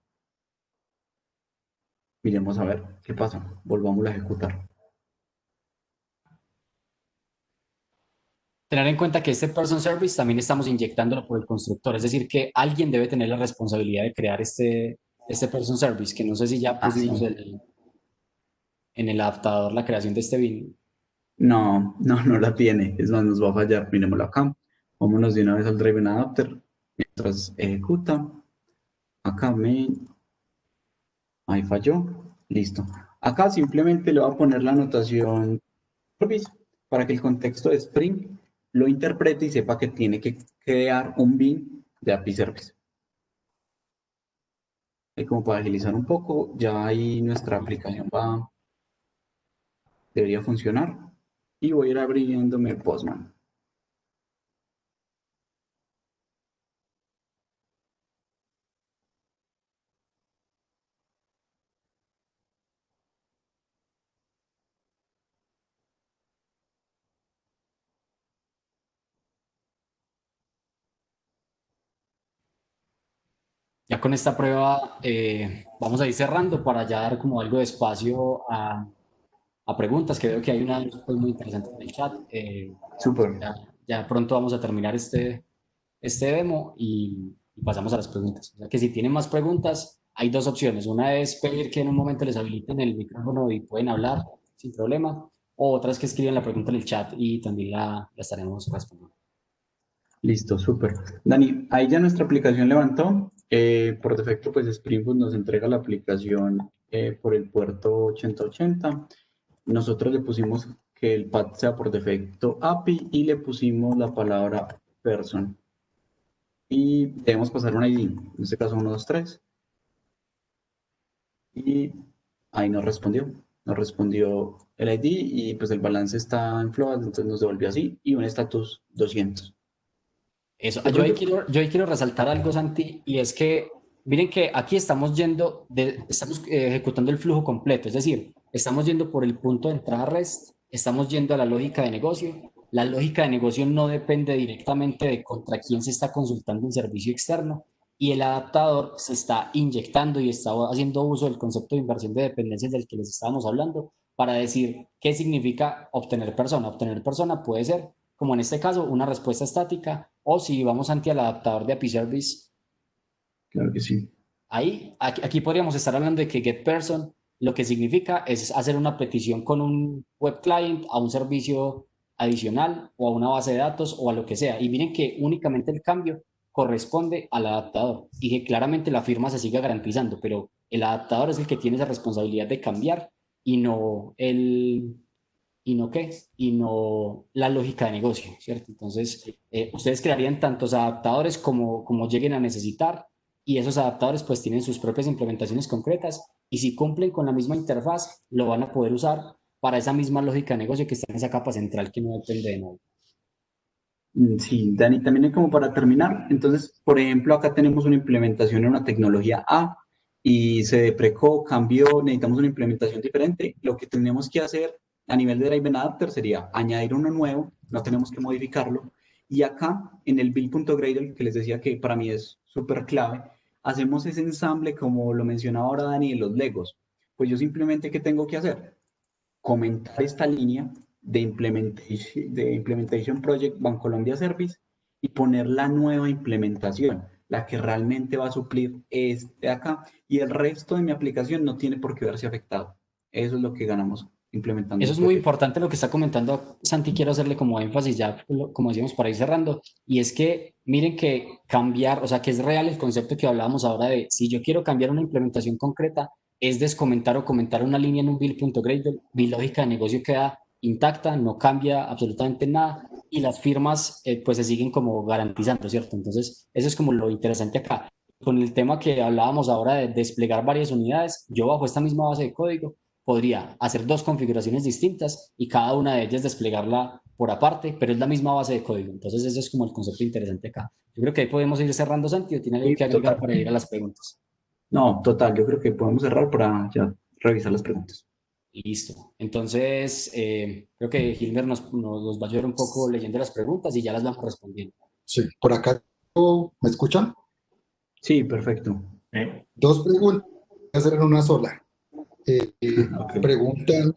Miremos a ver qué pasa. Volvamos a ejecutar. Tener en cuenta que este person service también estamos inyectándolo por el constructor, es decir, que alguien debe tener la responsabilidad de crear este person service, que no sé si ya pusimos en el adaptador la creación de este bin. No la tiene. Es más, nos va a fallar. Miremoslo acá. Vámonos de una vez al driven adapter. Mientras ejecuta. Acá ahí falló. Listo. Acá simplemente le voy a poner la anotación service para que el contexto de Spring lo interprete y sepa que tiene que crear un bin de API Service. Y como para agilizar un poco, ya ahí nuestra aplicación debería funcionar. Y voy a ir abriéndome Postman. Ya con esta prueba vamos a ir cerrando para ya dar como algo de espacio a preguntas, que veo que hay una pues, muy interesante en el chat. Súper. Ya pronto vamos a terminar este demo y pasamos a las preguntas. O sea que si tienen más preguntas, hay dos opciones. Una es pedir que en un momento les habiliten el micrófono y pueden hablar sin problema, o otra es que escriban la pregunta en el chat y también la estaremos respondiendo. Listo, súper. Dani, ahí ya nuestra aplicación levantó. Por defecto, pues Spring Boot nos entrega la aplicación por el puerto 8080. Nosotros le pusimos que el path sea por defecto API y le pusimos la palabra person. Y debemos pasar un ID, en este caso 123. Y ahí nos respondió el ID y pues el balance está en float, entonces nos devolvió así y un status 200. Eso, yo ahí quiero resaltar algo, Santi, y es que miren que aquí estamos estamos ejecutando el flujo completo, es decir, estamos yendo por el punto de entrada REST, estamos yendo a la lógica de negocio. La lógica de negocio no depende directamente de contra quién se está consultando un servicio externo y el adaptador se está inyectando y está haciendo uso del concepto de inversión de dependencias del que les estábamos hablando para decir qué significa obtener persona. Obtener persona puede ser, como en este caso, una respuesta estática o si vamos ante el adaptador de API Service. Claro que sí. Aquí podríamos estar hablando de que getPerson lo que significa es hacer una petición con un web client a un servicio adicional o a una base de datos o a lo que sea. Y miren que únicamente el cambio corresponde al adaptador y que claramente la firma se siga garantizando, pero el adaptador es el que tiene esa responsabilidad de cambiar y no y no la lógica de negocio, ¿cierto? Entonces, ustedes crearían tantos adaptadores como lleguen a necesitar y esos adaptadores pues tienen sus propias implementaciones concretas y si cumplen con la misma interfaz, lo van a poder usar para esa misma lógica de negocio que está en esa capa central que no depende de nadie. Sí, Dani, también como para terminar. Entonces, por ejemplo, acá tenemos una implementación en una tecnología A y se deprecó, cambió, necesitamos una implementación diferente. Lo que tenemos que hacer a nivel de Driven Adapter sería añadir uno nuevo, no tenemos que modificarlo. Y acá en el build.gradle, que les decía que para mí es súper clave, hacemos ese ensamble como lo mencionaba ahora Dani de los Legos. Pues yo simplemente, ¿qué tengo que hacer? Comentar esta línea de Implementation Project Bancolombia Service y poner la nueva implementación, la que realmente va a suplir este acá, y el resto de mi aplicación no tiene por qué verse afectado. Eso es lo que ganamos implementando Eso el es muy proyecto. importante lo que está comentando Santi, quiero hacerle como énfasis ya, como decíamos, para ir cerrando, y es que miren que cambiar, o sea, que es real el concepto que hablábamos ahora de si yo quiero cambiar una implementación concreta, es descomentar o comentar una línea en un build.gradle, mi lógica de negocio queda intacta, no cambia absolutamente nada, y las firmas pues se siguen como garantizando, ¿cierto? Entonces, eso es como lo interesante acá. Con el tema que hablábamos ahora de desplegar varias unidades, yo bajo esta misma base de código podría hacer dos configuraciones distintas y cada una de ellas desplegarla por aparte, pero es la misma base de código. Entonces, eso es como el concepto interesante acá. Yo creo que ahí podemos ir cerrando, Santi, ¿o tiene algo Sí, que agregar total. para ir a las preguntas? No, total, yo creo que podemos cerrar para ya revisar las preguntas. Listo. Entonces, creo que Hilmer nos va a ayudar un poco leyendo las preguntas y ya las vamos respondiendo. Sí, por acá, ¿me escuchan? Sí, perfecto. ¿Sí? Dos preguntas, voy a hacer en una sola. Ok. Preguntan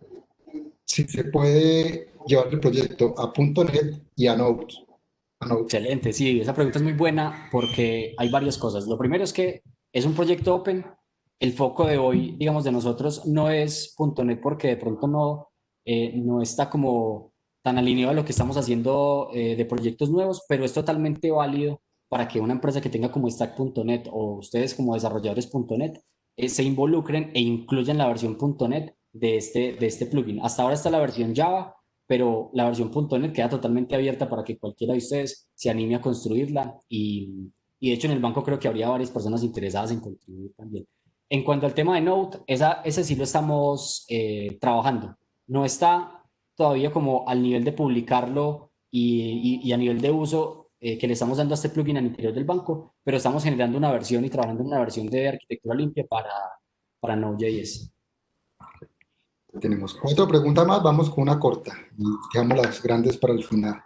si se puede llevar el proyecto a .NET y a Node. A Node. Excelente, sí, esa pregunta es muy buena porque hay varias cosas. Lo primero es que es un proyecto open. El foco de hoy, digamos, de nosotros no es .NET porque de pronto no está como tan alineado a lo que estamos haciendo de proyectos nuevos, pero es totalmente válido para que una empresa que tenga como Stack.NET o ustedes como desarrolladores .NET se involucren e incluyan la versión .NET de este plugin. Hasta ahora está la versión Java, pero la versión .NET queda totalmente abierta para que cualquiera de ustedes se anime a construirla y de hecho en el banco creo que habría varias personas interesadas en contribuir también. En cuanto al tema de Node, ese sí lo estamos trabajando. No está todavía como al nivel de publicarlo y a nivel de uso que le estamos dando a este plugin al interior del banco, pero estamos generando una versión y trabajando en una versión de arquitectura limpia para Node.js. Tenemos cuatro preguntas más, vamos con una corta y dejamos las grandes para el final.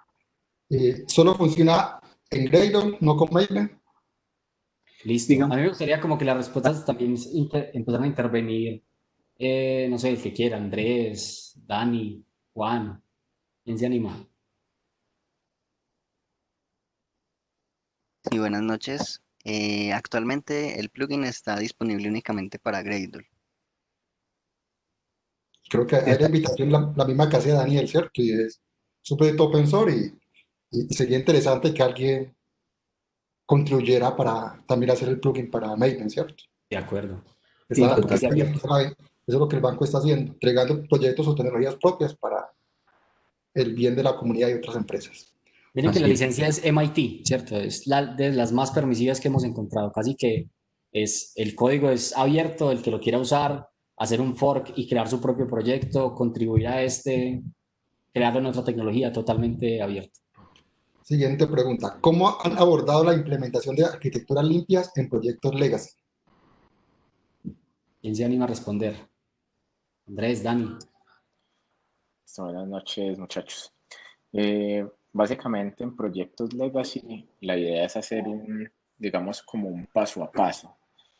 ¿Solo funciona en Gradle, no con Maven? Listo. A Digamos, mí me gustaría como que las respuestas también empezaran a intervenir, no sé, el que quiera, Andrés, Dani, Juan, ¿quién se anima? Sí, buenas noches. Actualmente el plugin está disponible únicamente para Gradle. Creo que hay la invitación, la misma que hace Daniel, ¿cierto? Que es su proyecto open source y sería interesante que alguien contribuyera para también hacer el plugin para Maven, ¿cierto? De acuerdo. sí, Porque total. Sí, abierto. eso es lo que el banco está haciendo, entregando proyectos o tecnologías propias para el bien de la comunidad y otras empresas. Miren que la Así es. licencia es MIT, ¿cierto? Es de las más permisivas que hemos encontrado. Casi que el código es abierto, el que lo quiera usar, hacer un fork y crear su propio proyecto, contribuir a este, crearlo en otra tecnología totalmente abierto. Siguiente pregunta. ¿Cómo han abordado la implementación de arquitecturas limpias en proyectos legacy? ¿Quién se anima a responder? Andrés, Dani. Buenas noches, muchachos. Básicamente en proyectos legacy, la idea es hacer digamos, como un paso a paso,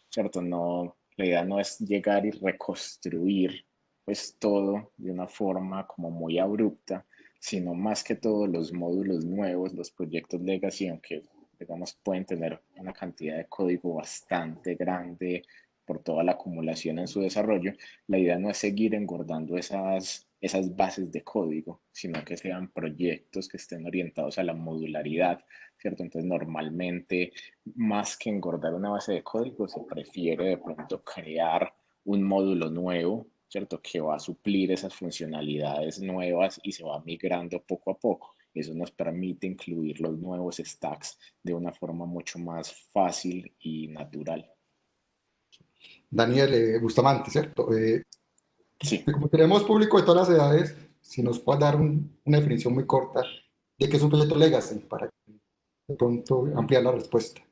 ¿cierto? No, la idea no es llegar y reconstruir pues todo de una forma como muy abrupta, sino más que todo los módulos nuevos, los proyectos legacy, aunque digamos pueden tener una cantidad de código bastante grande por toda la acumulación en su desarrollo, la idea no es seguir engordando esas bases de código, sino que sean proyectos que estén orientados a la modularidad, ¿cierto? Entonces, normalmente, más que engordar una base de código, se prefiere de pronto crear un módulo nuevo, ¿cierto? Que va a suplir esas funcionalidades nuevas y se va migrando poco a poco. Eso nos permite incluir los nuevos stacks de una forma mucho más fácil y natural. Daniel Bustamante, ¿cierto? Sí. Como tenemos público de todas las edades, si nos puede dar una definición muy corta de qué es un proyecto legacy, para de pronto ampliar la respuesta.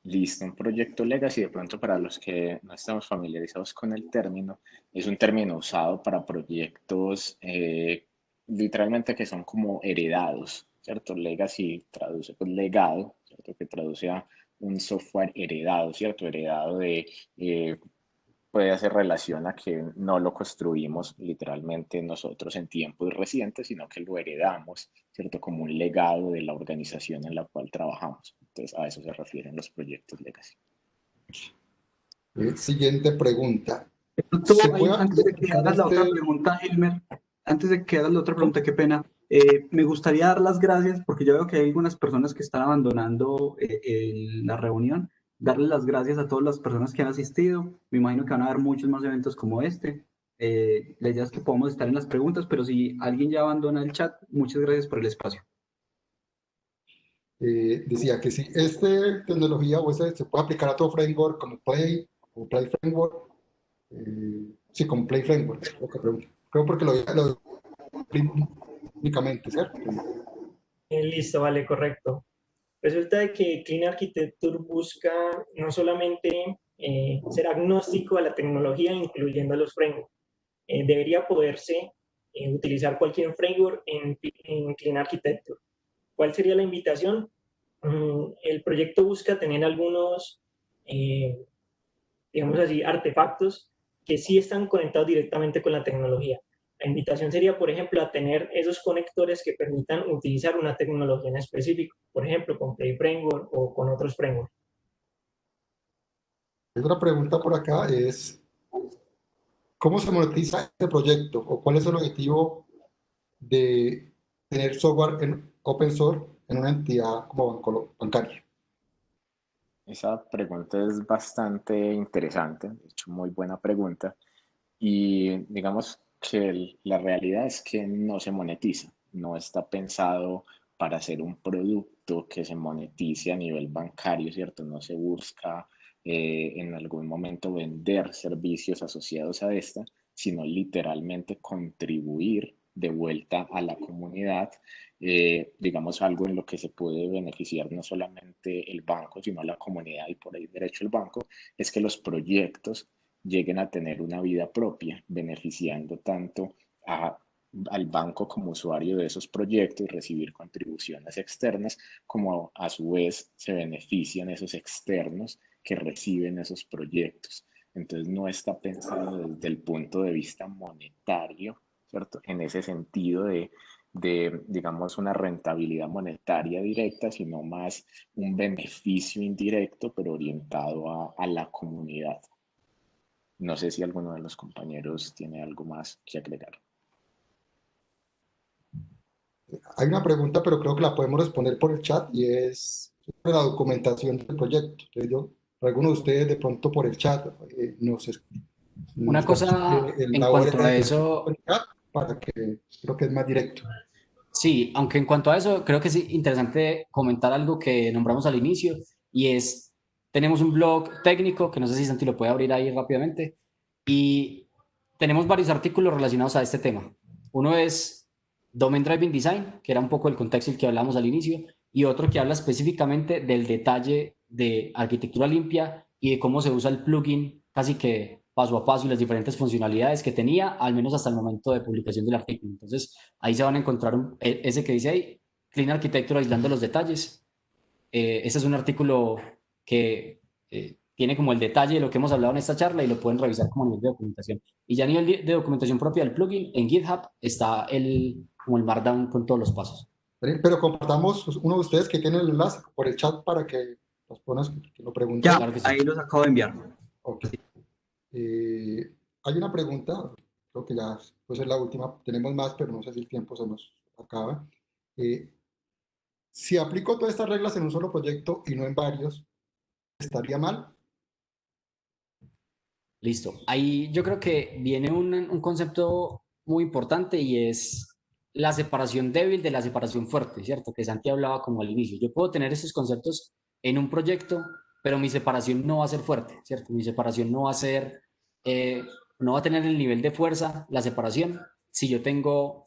Listo, un proyecto legacy, de pronto para los que no estamos familiarizados con el término, es un término usado para proyectos literalmente que son como heredados, ¿cierto? Legacy traduce pues legado, ¿cierto? Que traduce a un software heredado, ¿cierto? Heredado de, puede hacer relación a que no lo construimos literalmente nosotros en tiempos recientes, sino que lo heredamos, ¿cierto? Como un legado de la organización en la cual trabajamos. Entonces, a eso se refieren los proyectos legacy. Siguiente pregunta. Tú, ¿Se puede antes de que aplicar hagas la otra este? pregunta, Elmer, antes de que hagas la otra pregunta, qué pena, me gustaría dar las gracias porque yo veo que hay algunas personas que están abandonando la reunión. Darle las gracias a todas las personas que han asistido. Me imagino que van a haber muchos más eventos como este. La idea es que podamos estar en las preguntas, pero si alguien ya abandona el chat, muchas gracias por el espacio. Decía que si esta tecnología o se puede aplicar a todo framework como Play o Play Framework. Sí, como Play Framework, lo que pregunto. Creo porque lo únicamente, ¿cierto? Listo, vale, correcto. Resulta de que Clean Architecture busca no solamente ser agnóstico a la tecnología, incluyendo los frameworks. Debería poderse utilizar cualquier framework en Clean Architecture. ¿Cuál sería la invitación? El proyecto busca tener algunos, digamos así, artefactos que sí están conectados directamente con la tecnología. La invitación sería, por ejemplo, a tener esos conectores que permitan utilizar una tecnología en específico, por ejemplo, con Play Framework o con otros frameworks. Otra pregunta por acá es, ¿cómo se monetiza este proyecto? ¿O cuál es el objetivo de tener software en open source en una entidad como bancaria? Esa pregunta es bastante interesante, de hecho, muy buena pregunta. Y digamos que la realidad es que no se monetiza, no está pensado para ser un producto que se monetice a nivel bancario, ¿cierto? No se busca en algún momento vender servicios asociados a esta, sino literalmente contribuir de vuelta a la comunidad, digamos algo en lo que se puede beneficiar no solamente el banco, sino la comunidad y por ahí derecho el banco, es que los proyectos lleguen a tener una vida propia, beneficiando tanto al banco como usuario de esos proyectos y recibir contribuciones externas, como a su vez se benefician esos externos que reciben esos proyectos. Entonces no está pensado desde el punto de vista monetario, ¿cierto? En ese sentido de, digamos, una rentabilidad monetaria directa, sino más un beneficio indirecto, pero orientado a la comunidad. No sé si alguno de los compañeros tiene algo más que agregar. Hay una pregunta, pero creo que la podemos responder por el chat y es sobre la documentación del proyecto. Entonces yo, algunos de ustedes de pronto por el chat Una nos cosa comparte en la cuanto a URL eso, del chat para que creo que es más directo. sí, aunque en cuanto a eso, creo que es interesante comentar algo que nombramos al inicio y es, tenemos un blog técnico, que no sé si Santi lo puede abrir ahí rápidamente, y tenemos varios artículos relacionados a este tema. Uno es Domain Driving Design, que era un poco el contexto del que hablamos al inicio, y otro que habla específicamente del detalle de arquitectura limpia y de cómo se usa el plugin casi que paso a paso y las diferentes funcionalidades que tenía, al menos hasta el momento de publicación del artículo. Entonces, ahí se van a encontrar ese que dice ahí, Clean Architecture aislando los detalles. Ese es un artículo que tiene como el detalle de lo que hemos hablado en esta charla y lo pueden revisar como a nivel de documentación. Y ya a nivel de documentación propia del plugin, en GitHub está como el Markdown con todos los pasos. Pero compartamos uno de ustedes que tiene el enlace por el chat para que las personas que lo pregunten. Ya, Claro que sí. ahí los acabo de enviar. Ok. Hay una pregunta, creo que ya puede ser la última, tenemos más, pero no sé si el tiempo se nos acaba. Si aplico todas estas reglas en un solo proyecto y no en varios, ¿estaría mal? Listo. Ahí yo creo que viene un concepto muy importante y es la separación débil de la separación fuerte, ¿cierto? Que Santi hablaba como al inicio. Yo puedo tener esos conceptos en un proyecto, pero mi separación no va a ser fuerte, ¿cierto? Mi separación no va a ser, no va a tener el nivel de fuerza, la separación, si yo tengo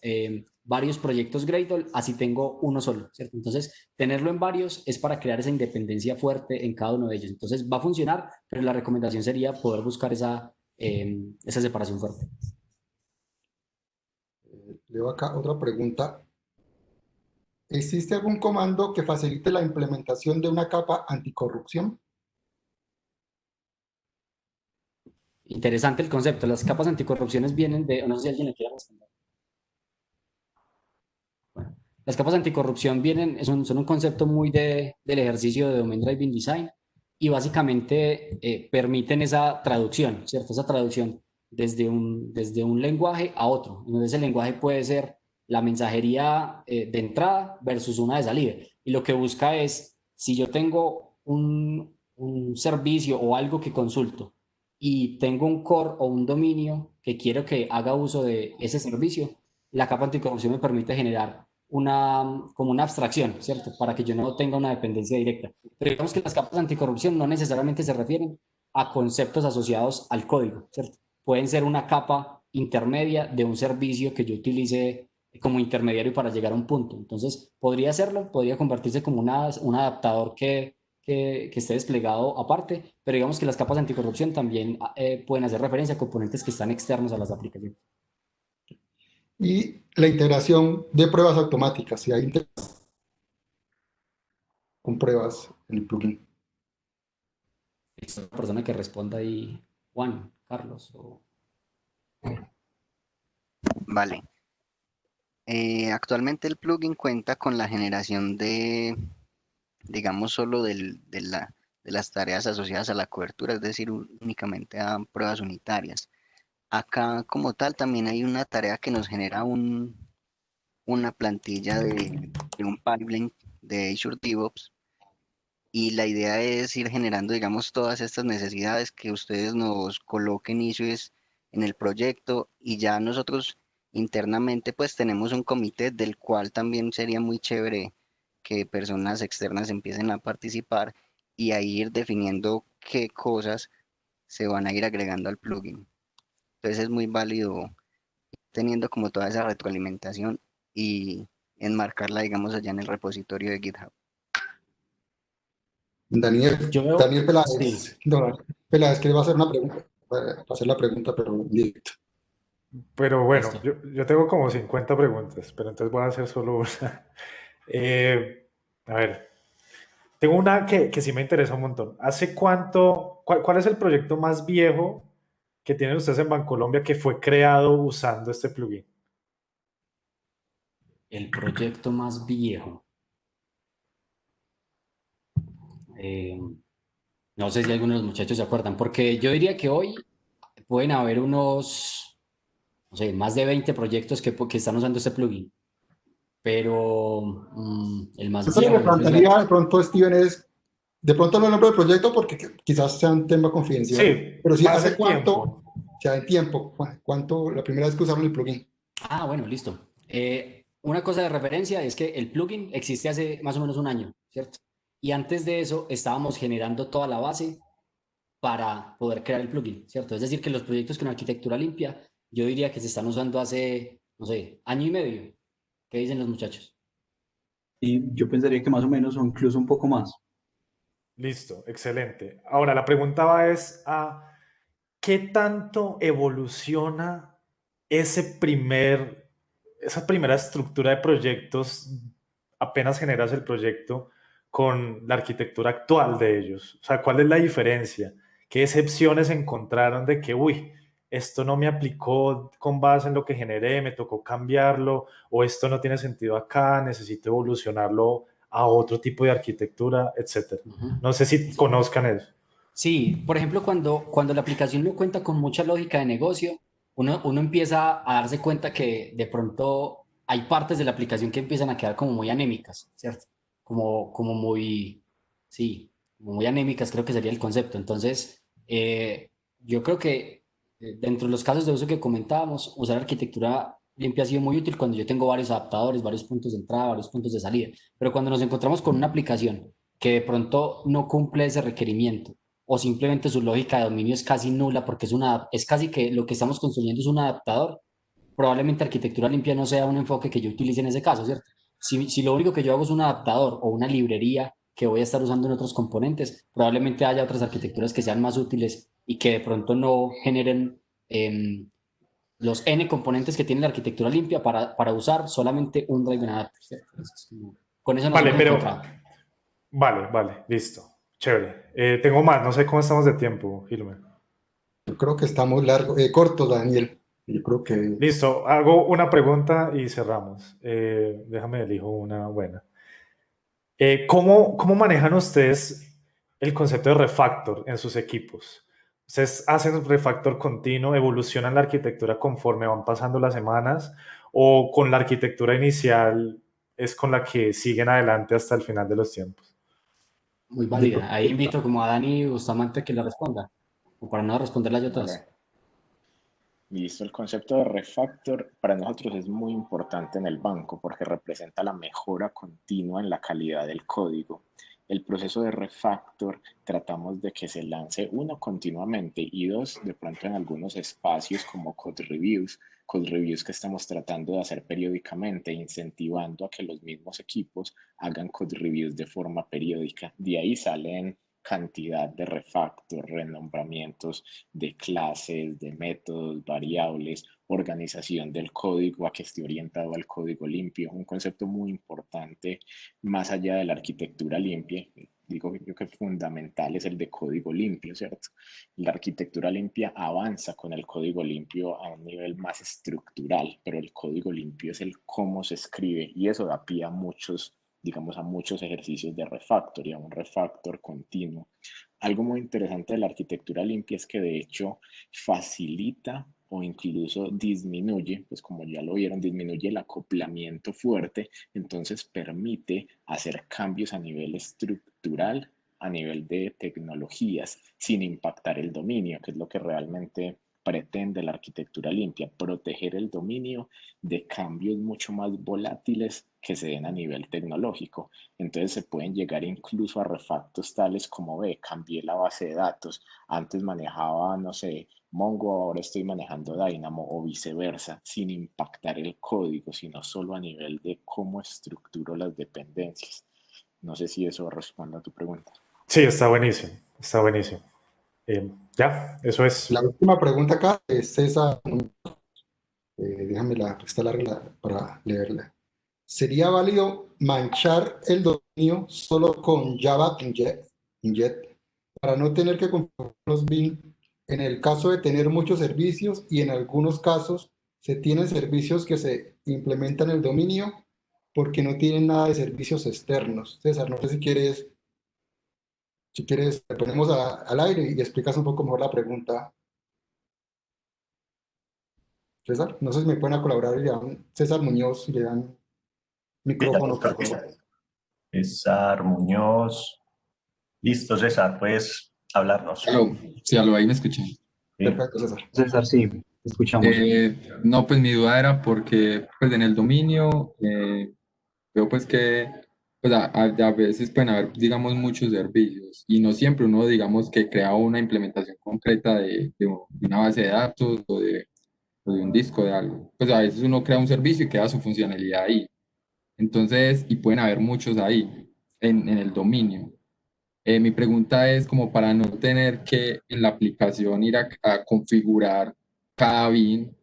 varios proyectos Gradle, así tengo uno solo, ¿cierto? Entonces, tenerlo en varios es para crear esa independencia fuerte en cada uno de ellos. Entonces, va a funcionar, pero la recomendación sería poder buscar esa separación fuerte. Leo acá otra pregunta. ¿Existe algún comando que facilite la implementación de una capa anticorrupción? Interesante el concepto. Las capas anticorrupciones vienen de, no sé si alguien le quiere responder. Bueno, las capas anticorrupción son un concepto muy del ejercicio de Domain Driven Design y básicamente permiten esa traducción, ¿cierto? Esa traducción desde un lenguaje a otro. Entonces el lenguaje puede ser la mensajería de entrada versus una de salida. Y lo que busca es, si yo tengo un servicio o algo que consulto y tengo un core o un dominio que quiero que haga uso de ese servicio, la capa anticorrupción me permite generar como una abstracción, ¿cierto? Para que yo no tenga una dependencia directa. Pero digamos que las capas anticorrupción no necesariamente se refieren a conceptos asociados al código, ¿cierto? Pueden ser una capa intermedia de un servicio que yo utilice como intermediario para llegar a un punto. Entonces, podría hacerlo, podría convertirse como un adaptador que esté desplegado aparte, pero digamos que las capas anticorrupción también pueden hacer referencia a componentes que están externos a las aplicaciones. Y la integración de pruebas automáticas, si hay integración con pruebas en el plugin. Esta persona que responda ahí, Juan, Carlos. Vale. Actualmente el plugin cuenta con la generación de, digamos, solo de las tareas asociadas a la cobertura, es decir, únicamente a pruebas unitarias. Acá como tal también hay una tarea que nos genera una plantilla de un pipeline de Azure DevOps y la idea es ir generando, digamos, todas estas necesidades que ustedes nos coloquen issues en el proyecto y ya nosotros internamente pues tenemos un comité del cual también sería muy chévere que personas externas empiecen a participar y ahí ir definiendo qué cosas se van a ir agregando al plugin. Entonces es muy válido teniendo como toda esa retroalimentación y enmarcarla, digamos, allá en el repositorio de GitHub. Daniel, Yo veo, Daniel Peláez, sí, no, Peláez, que le va a hacer una pregunta, va a hacer la pregunta, pero en directo. Pero bueno, listo. yo tengo como 50 preguntas, pero entonces voy a hacer solo una. A ver, tengo una que sí me interesa un montón. ¿Hace cuánto, cuál es el proyecto más viejo que tienen ustedes en Bancolombia que fue creado usando este plugin? El proyecto más viejo. No sé si algunos de los muchachos se acuerdan, porque yo diría que hoy pueden haber unos, no sé, más de 20 proyectos que están usando este plugin. Pero el más Eso le viejo, yo creería, plantearía de pronto, Steven, es, de pronto no el nombre del proyecto porque quizás sea un tema confidencial, Sí, pero sí, más ¿hace el cuánto, tiempo. ya en tiempo, cuánto, la primera vez que usaron el plugin? bueno, listo. Una cosa de referencia es que el plugin existe hace más o menos un año, ¿cierto? Y antes de eso estábamos generando toda la base para poder crear el plugin, ¿cierto? Es decir, que los proyectos con arquitectura limpia, yo diría que se están usando hace, no sé, año y medio. ¿Qué dicen los muchachos? Y yo pensaría que más o menos o incluso un poco más. Listo, excelente. Ahora, la pregunta va es a ¿qué tanto evoluciona esa primera estructura de proyectos apenas generas el proyecto con la arquitectura actual de ellos? O sea, ¿cuál es la diferencia? ¿Qué excepciones encontraron de que, uy, esto no me aplicó con base en lo que generé, me tocó cambiarlo, o esto no tiene sentido acá, necesito evolucionarlo a otro tipo de arquitectura, etcétera? No sé si conozcan eso. Sí, por ejemplo, cuando la aplicación no cuenta con mucha lógica de negocio, uno empieza a darse cuenta que de pronto hay partes de la aplicación que empiezan a quedar como muy anémicas, ¿cierto? Como muy, sí, como muy anémicas creo que sería el concepto. Entonces, yo creo que dentro de los casos de uso que comentábamos, usar arquitectura limpia ha sido muy útil cuando yo tengo varios adaptadores, varios puntos de entrada, varios puntos de salida. Pero cuando nos encontramos con una aplicación que de pronto no cumple ese requerimiento, o simplemente su lógica de dominio es casi nula porque es casi que lo que estamos construyendo es un adaptador, probablemente arquitectura limpia no sea un enfoque que yo utilice en ese caso, ¿cierto? Si lo único que yo hago es un adaptador o una librería que voy a estar usando en otros componentes, probablemente haya otras arquitecturas que sean más útiles y que de pronto no generen los N componentes que tiene la arquitectura limpia para usar solamente un drive and adapter, ¿cierto? Con eso nos Vale, hemos pero encontrado. vale, listo. Chévere. Tengo más, no sé cómo estamos de tiempo, Gilmer. Yo creo que estamos cortos, Daniel. Yo creo que Listo, hago una pregunta y cerramos. Déjame elijo una buena. ¿Cómo manejan ustedes el concepto de refactor en sus equipos? ¿Ustedes hacen un refactor continuo, evolucionan la arquitectura conforme van pasando las semanas o con la arquitectura inicial es con la que siguen adelante hasta el final de los tiempos? Muy válida. Ahí invito como a Dani Bustamante que le responda, o para no responderla yo todas. Vale. Listo, el concepto de refactor para nosotros es muy importante en el banco porque representa la mejora continua en la calidad del código. El proceso de refactor tratamos de que se lance uno continuamente y dos de pronto en algunos espacios como code reviews que estamos tratando de hacer periódicamente, incentivando a que los mismos equipos hagan code reviews de forma periódica. De ahí salen cantidad de refactor, renombramientos de clases, de métodos, variables, organización del código a que esté orientado al código limpio, un concepto muy importante más allá de la arquitectura limpia. Digo yo que fundamental es el de código limpio, ¿cierto? La arquitectura limpia avanza con el código limpio a un nivel más estructural, pero el código limpio es el cómo se escribe y eso da pie a muchos, digamos, a muchos ejercicios de refactor y a un refactor continuo. Algo muy interesante de la arquitectura limpia es que de hecho facilita o incluso disminuye, pues como ya lo vieron, disminuye el acoplamiento fuerte, entonces permite hacer cambios a nivel estructural, a nivel de tecnologías, sin impactar el dominio, que es lo que realmente pretende la arquitectura limpia, proteger el dominio de cambios mucho más volátiles que se den a nivel tecnológico. Entonces se pueden llegar incluso a refactos tales como, cambié la base de datos, antes manejaba, no sé, Mongo, ahora estoy manejando Dynamo o viceversa, sin impactar el código, sino solo a nivel de cómo estructuro las dependencias. No sé si eso responde a tu pregunta. Sí, está buenísimo, está buenísimo. Ya, eso es. la última pregunta acá es César. Déjame está larga para leerla. ¿Sería válido manchar el dominio solo con Java Inject para no tener que configurar los bin en el caso de tener muchos servicios y en algunos casos se tienen servicios que se implementan en el dominio porque no tienen nada de servicios externos? César, no sé si quieres, le ponemos al aire y explicas un poco mejor la pregunta. César, no sé si me pueden colaborar y le dan César Muñoz y le dan micrófono, por favor. César Muñoz. Listo, César, puedes hablarnos. Aló, sí, aló, ahí me escuché. Sí. Perfecto, César. César, sí, te escuchamos. No, pues mi duda era porque pues en el dominio veo pues que pues a veces pueden haber, digamos, muchos servicios y no siempre uno, digamos, que crea una implementación concreta de una base de datos o de un disco de algo. Pues a veces uno crea un servicio y queda su funcionalidad ahí. Entonces, y pueden haber muchos ahí en el dominio. Mi pregunta es como para no tener que en la aplicación ir a configurar cada bin,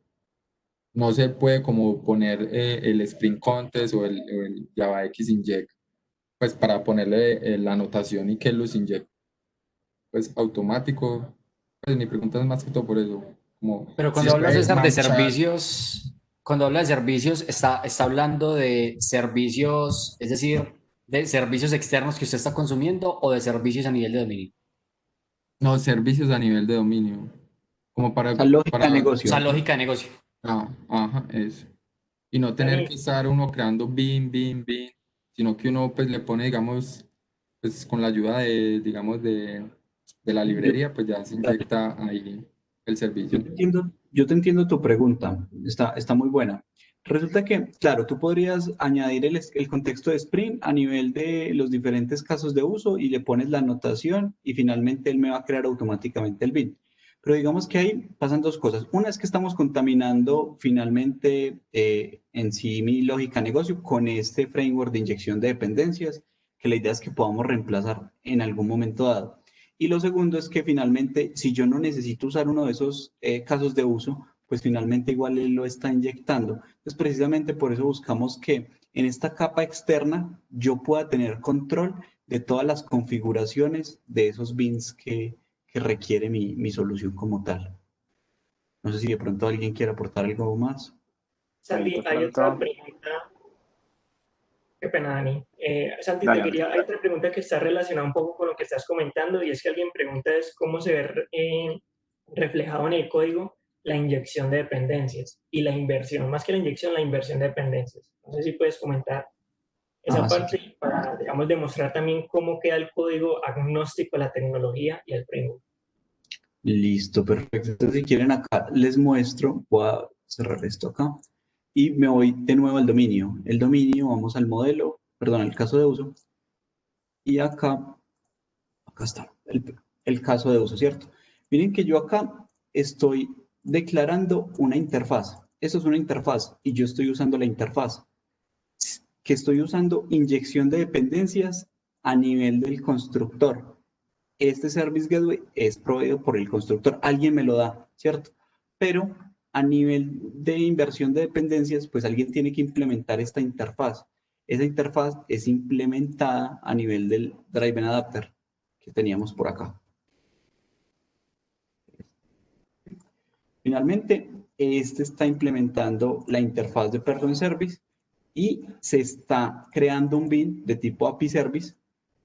no se puede como poner el Spring Contest o el JavaX Inject, pues para ponerle la anotación y que los inject pues automático. Pues mi pregunta es más que todo por eso. Como Pero si cuando se hablas, puede César, de manchar. servicios, cuando habla de servicios, está hablando de servicios, es decir, de servicios externos que usted está consumiendo o de servicios a nivel de dominio. No, servicios a nivel de dominio. Como Esa lógica de O negocio. sea, lógica de negocio. Ajá, eso. Y no tener Dani, que estar uno creando bin, sino que uno pues le pone, digamos, pues con la ayuda de, digamos, de la Yo, librería, pues ya se inyecta ahí el servicio. yo te entiendo tu pregunta, está muy buena. Resulta que, claro, tú podrías añadir el contexto de Spring a nivel de los diferentes casos de uso y le pones la anotación y finalmente él me va a crear automáticamente el bin. Pero digamos que ahí pasan dos cosas. Una es que estamos contaminando finalmente en sí mi lógica de negocio con este framework de inyección de dependencias, que la idea es que podamos reemplazar en algún momento dado. Y lo segundo es que finalmente, si yo no necesito usar uno de esos casos de uso, pues finalmente igual él lo está inyectando. Entonces, precisamente por eso buscamos que en esta capa externa yo pueda tener control de todas las configuraciones de esos bins que requiere mi solución como tal. No sé si de pronto alguien quiere aportar algo más. Ahí Santi, de hay otra pronto, pregunta. Qué pena, Dani. Santi, dale, Andrés. hay otra pregunta que está relacionada un poco con lo que estás comentando y es que alguien pregunta es cómo se ve reflejado en el código la inyección de dependencias y la inversión, más que la inyección, la inversión de dependencias. No sé si puedes comentar esa Sí. parte para, digamos, demostrar también cómo queda el código agnóstico a la tecnología y al framework. Listo, perfecto. Entonces, si quieren acá, les muestro, voy a cerrar esto acá y me voy de nuevo al dominio. El dominio, vamos al modelo, perdón, al caso de uso. Y acá está, el caso de uso, ¿cierto? Miren que yo acá estoy declarando una interfaz. Eso es una interfaz y yo estoy usando la interfaz. Que estoy usando inyección de dependencias a nivel del constructor. Este Service Gateway es proveído por el constructor, alguien me lo da, ¿cierto? Pero a nivel de inversión de dependencias, pues alguien tiene que implementar esta interfaz. Esa interfaz es implementada a nivel del Driven Adapter que teníamos por acá. Finalmente, este está implementando la interfaz de Person Service y se está creando un bin de tipo API Service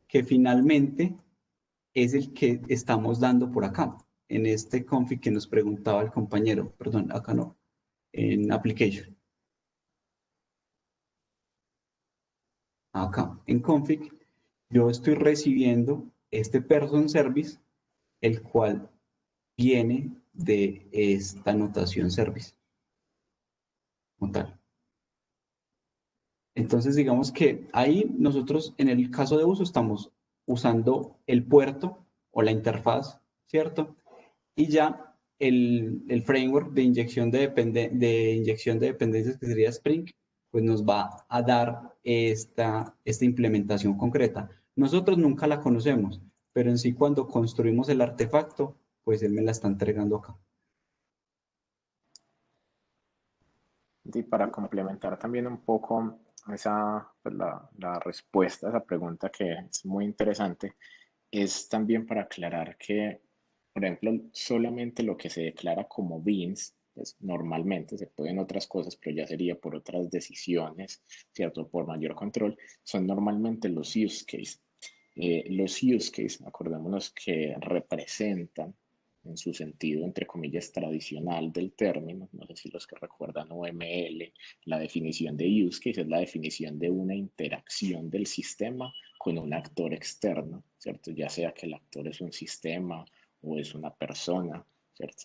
que finalmente es el que estamos dando por acá, en este config que nos preguntaba el compañero, perdón, acá no, en application. Acá, en config, yo estoy recibiendo este person service, el cual viene de esta notación service, como tal. Entonces, digamos que ahí nosotros, en el caso de uso, estamos usando el puerto o la interfaz, ¿cierto? Y ya el framework de inyección de dependencias, que sería Spring, pues nos va a dar esta implementación concreta. Nosotros nunca la conocemos, pero en sí cuando construimos el artefacto, pues él me la está entregando acá. Y para complementar también un poco esa, pues la respuesta a esa pregunta que es muy interesante, es también para aclarar que, por ejemplo, solamente lo que se declara como beans, pues normalmente se pueden otras cosas, pero ya sería por otras decisiones, ¿cierto? Por mayor control, son normalmente los use case. Los use case, acordémonos que representan en su sentido, entre comillas, tradicional del término, no sé si los que recuerdan UML, la definición de use case es la definición de una interacción del sistema con un actor externo, ¿cierto? Ya sea que el actor es un sistema o es una persona, ¿cierto?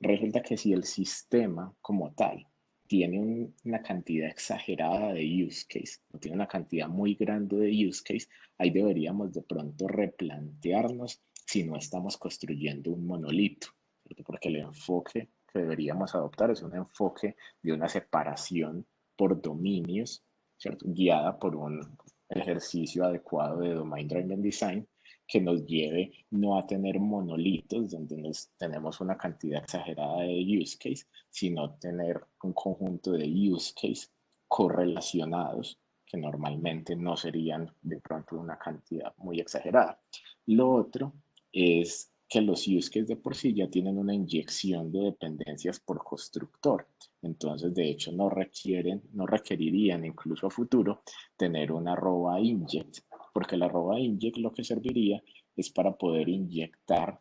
Resulta que si el sistema como tal tiene una cantidad exagerada de use case, o tiene una cantidad muy grande de use case, ahí deberíamos de pronto replantearnos si no estamos construyendo un monolito, ¿cierto? Porque el enfoque que deberíamos adoptar es un enfoque de una separación por dominios, ¿cierto? Guiada por un ejercicio adecuado de Domain Driven Design que nos lleve no a tener monolitos donde tenemos una cantidad exagerada de use case, sino tener un conjunto de use case correlacionados que normalmente no serían de pronto una cantidad muy exagerada. Lo otro es que los use cases de por sí ya tienen una inyección de dependencias por constructor. Entonces, de hecho, no requerirían incluso a futuro tener una arroba inject, porque la arroba inject lo que serviría es para poder inyectar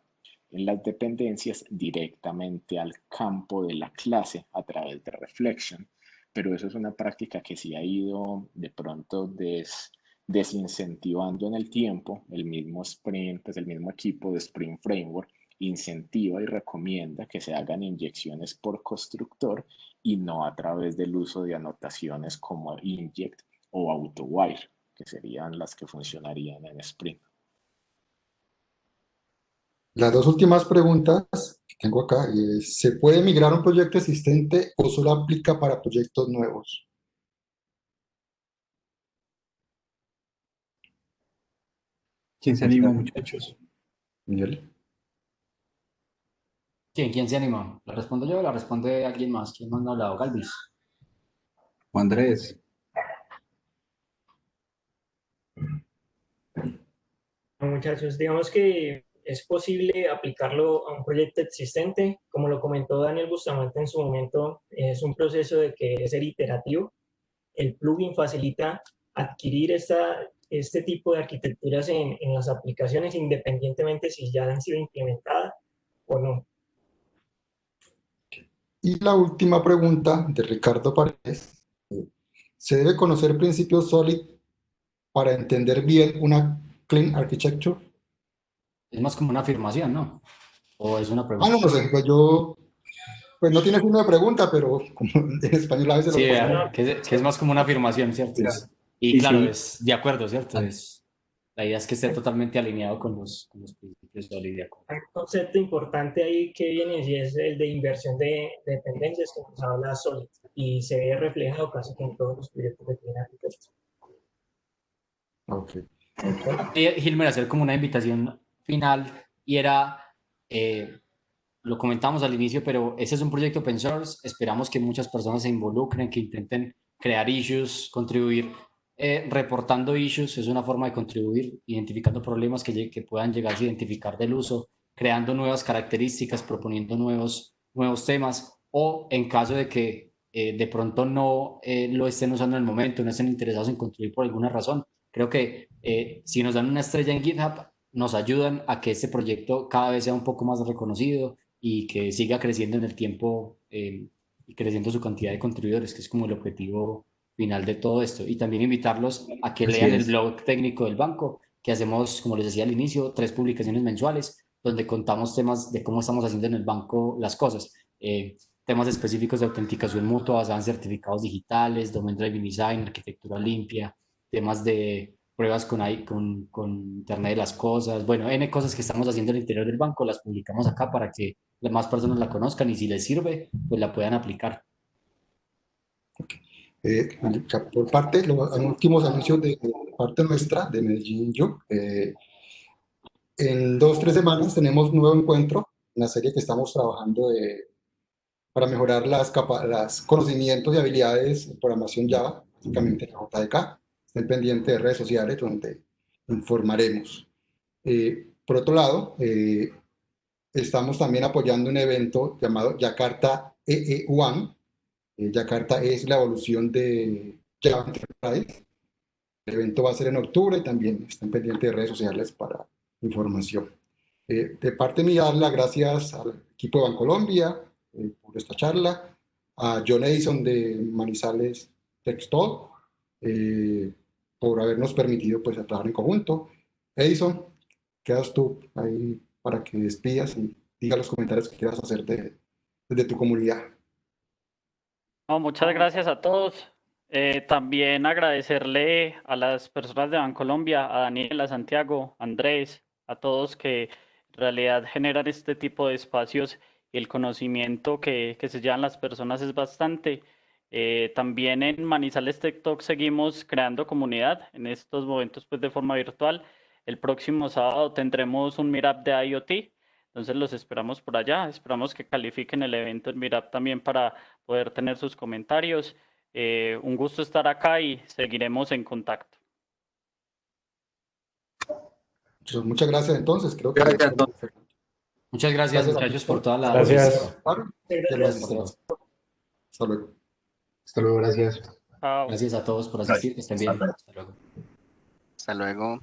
en las dependencias directamente al campo de la clase a través de reflection. Pero eso es una práctica que sí ha ido de pronto desincentivando en el tiempo. El mismo Spring, pues el mismo equipo de Spring Framework incentiva y recomienda que se hagan inyecciones por constructor y no a través del uso de anotaciones como inject o autowire, que serían las que funcionarían en Spring. Las dos últimas preguntas que tengo acá es, ¿se puede migrar a un proyecto existente o solo aplica para proyectos nuevos? ¿Quién se anima, muchachos? Miguel. ¿Quién se animó? ¿La respondo yo o la responde alguien más? ¿Quién más no ha hablado? Galvis. O Andrés. Muchachos, digamos que es posible aplicarlo a un proyecto existente. Como lo comentó Daniel Bustamante en su momento, es un proceso de que es ser iterativo. El plugin facilita adquirir este tipo de arquitecturas en las aplicaciones independientemente si ya han sido implementadas o no. Y la última pregunta de Ricardo Paredes. ¿Se debe conocer principios SOLID para entender bien una Clean Architecture? Es más como una afirmación, ¿no? ¿O es una Ah, pregunta? no sé, pues yo, pues no tiene signo de pregunta, pero como en español a veces Sí, lo vea, ponemos. que es más como una afirmación, ¿cierto? Mira, Y y claro, sí, es de acuerdo, ¿cierto? La idea es que esté totalmente alineado con los principios de Solid de acuerdo. Hay un concepto importante ahí que viene y es el de inversión de dependencias que nos habla Solid y se ve reflejado casi que en todos los proyectos de Clean Architecture. Ok. Gilmer, hacer como una invitación final y era, lo comentamos al inicio, pero ese es un proyecto open source, esperamos que muchas personas se involucren, que intenten crear issues, contribuir, reportando issues, es una forma de contribuir, identificando problemas que puedan llegar a identificar del uso, creando nuevas características, proponiendo nuevos temas, o en caso de que de pronto no lo estén usando en el momento, no estén interesados en contribuir por alguna razón, creo que si nos dan una estrella en GitHub, nos ayudan a que este proyecto cada vez sea un poco más reconocido y que siga creciendo en el tiempo y creciendo su cantidad de contribuidores, que es como el objetivo final de todo esto. Y también invitarlos a que así lean el es. blog técnico del banco, que hacemos, como les decía al inicio, 3 publicaciones mensuales, donde contamos temas de cómo estamos haciendo en el banco las cosas. Temas específicos de autenticación mutua basada en certificados digitales, domain driven design, arquitectura limpia, temas de pruebas con Internet de las cosas, bueno, N cosas que estamos haciendo en el interior del banco, las publicamos acá para que las más personas la conozcan y si les sirve, pues la puedan aplicar. Por parte, los últimos anuncios de parte nuestra, de Medellín Yo, en 2 o 3 semanas tenemos un nuevo encuentro, una serie que estamos trabajando para mejorar los conocimientos y habilidades de programación Java, básicamente en la JDK. Estén pendientes de redes sociales donde informaremos. Por otro lado, estamos también apoyando un evento llamado Jakarta EE1. Jakarta es la evolución de Java Enterprise. El evento va a ser en octubre y también estén pendientes de redes sociales para información. De parte mía, dar las gracias al equipo de Bancolombia por esta charla, a John Edison de Manizales Textol por habernos permitido pues, trabajar en conjunto. Edison, quedas tú ahí para que despidas y diga los comentarios que quieras hacer desde tu comunidad. No, muchas gracias a todos. También agradecerle a las personas de Bancolombia, a Daniel, a Santiago, a Andrés, a todos que en realidad generan este tipo de espacios y el conocimiento que se llevan las personas es bastante. También en Manizales Tech Talk seguimos creando comunidad en estos momentos pues de forma virtual. El próximo sábado tendremos un meetup de IoT, entonces los esperamos por allá. Esperamos que califiquen el evento en meetup también para poder tener sus comentarios. Un gusto estar acá y seguiremos en contacto. Entonces, muchas gracias entonces. Creo que Gracias a todos. Muchas gracias, muchachos, por toda la Gracias. Gracias. Hasta luego. Hasta luego, gracias. Chao. Gracias a todos por asistir, que estén bien. Hasta luego. Hasta luego.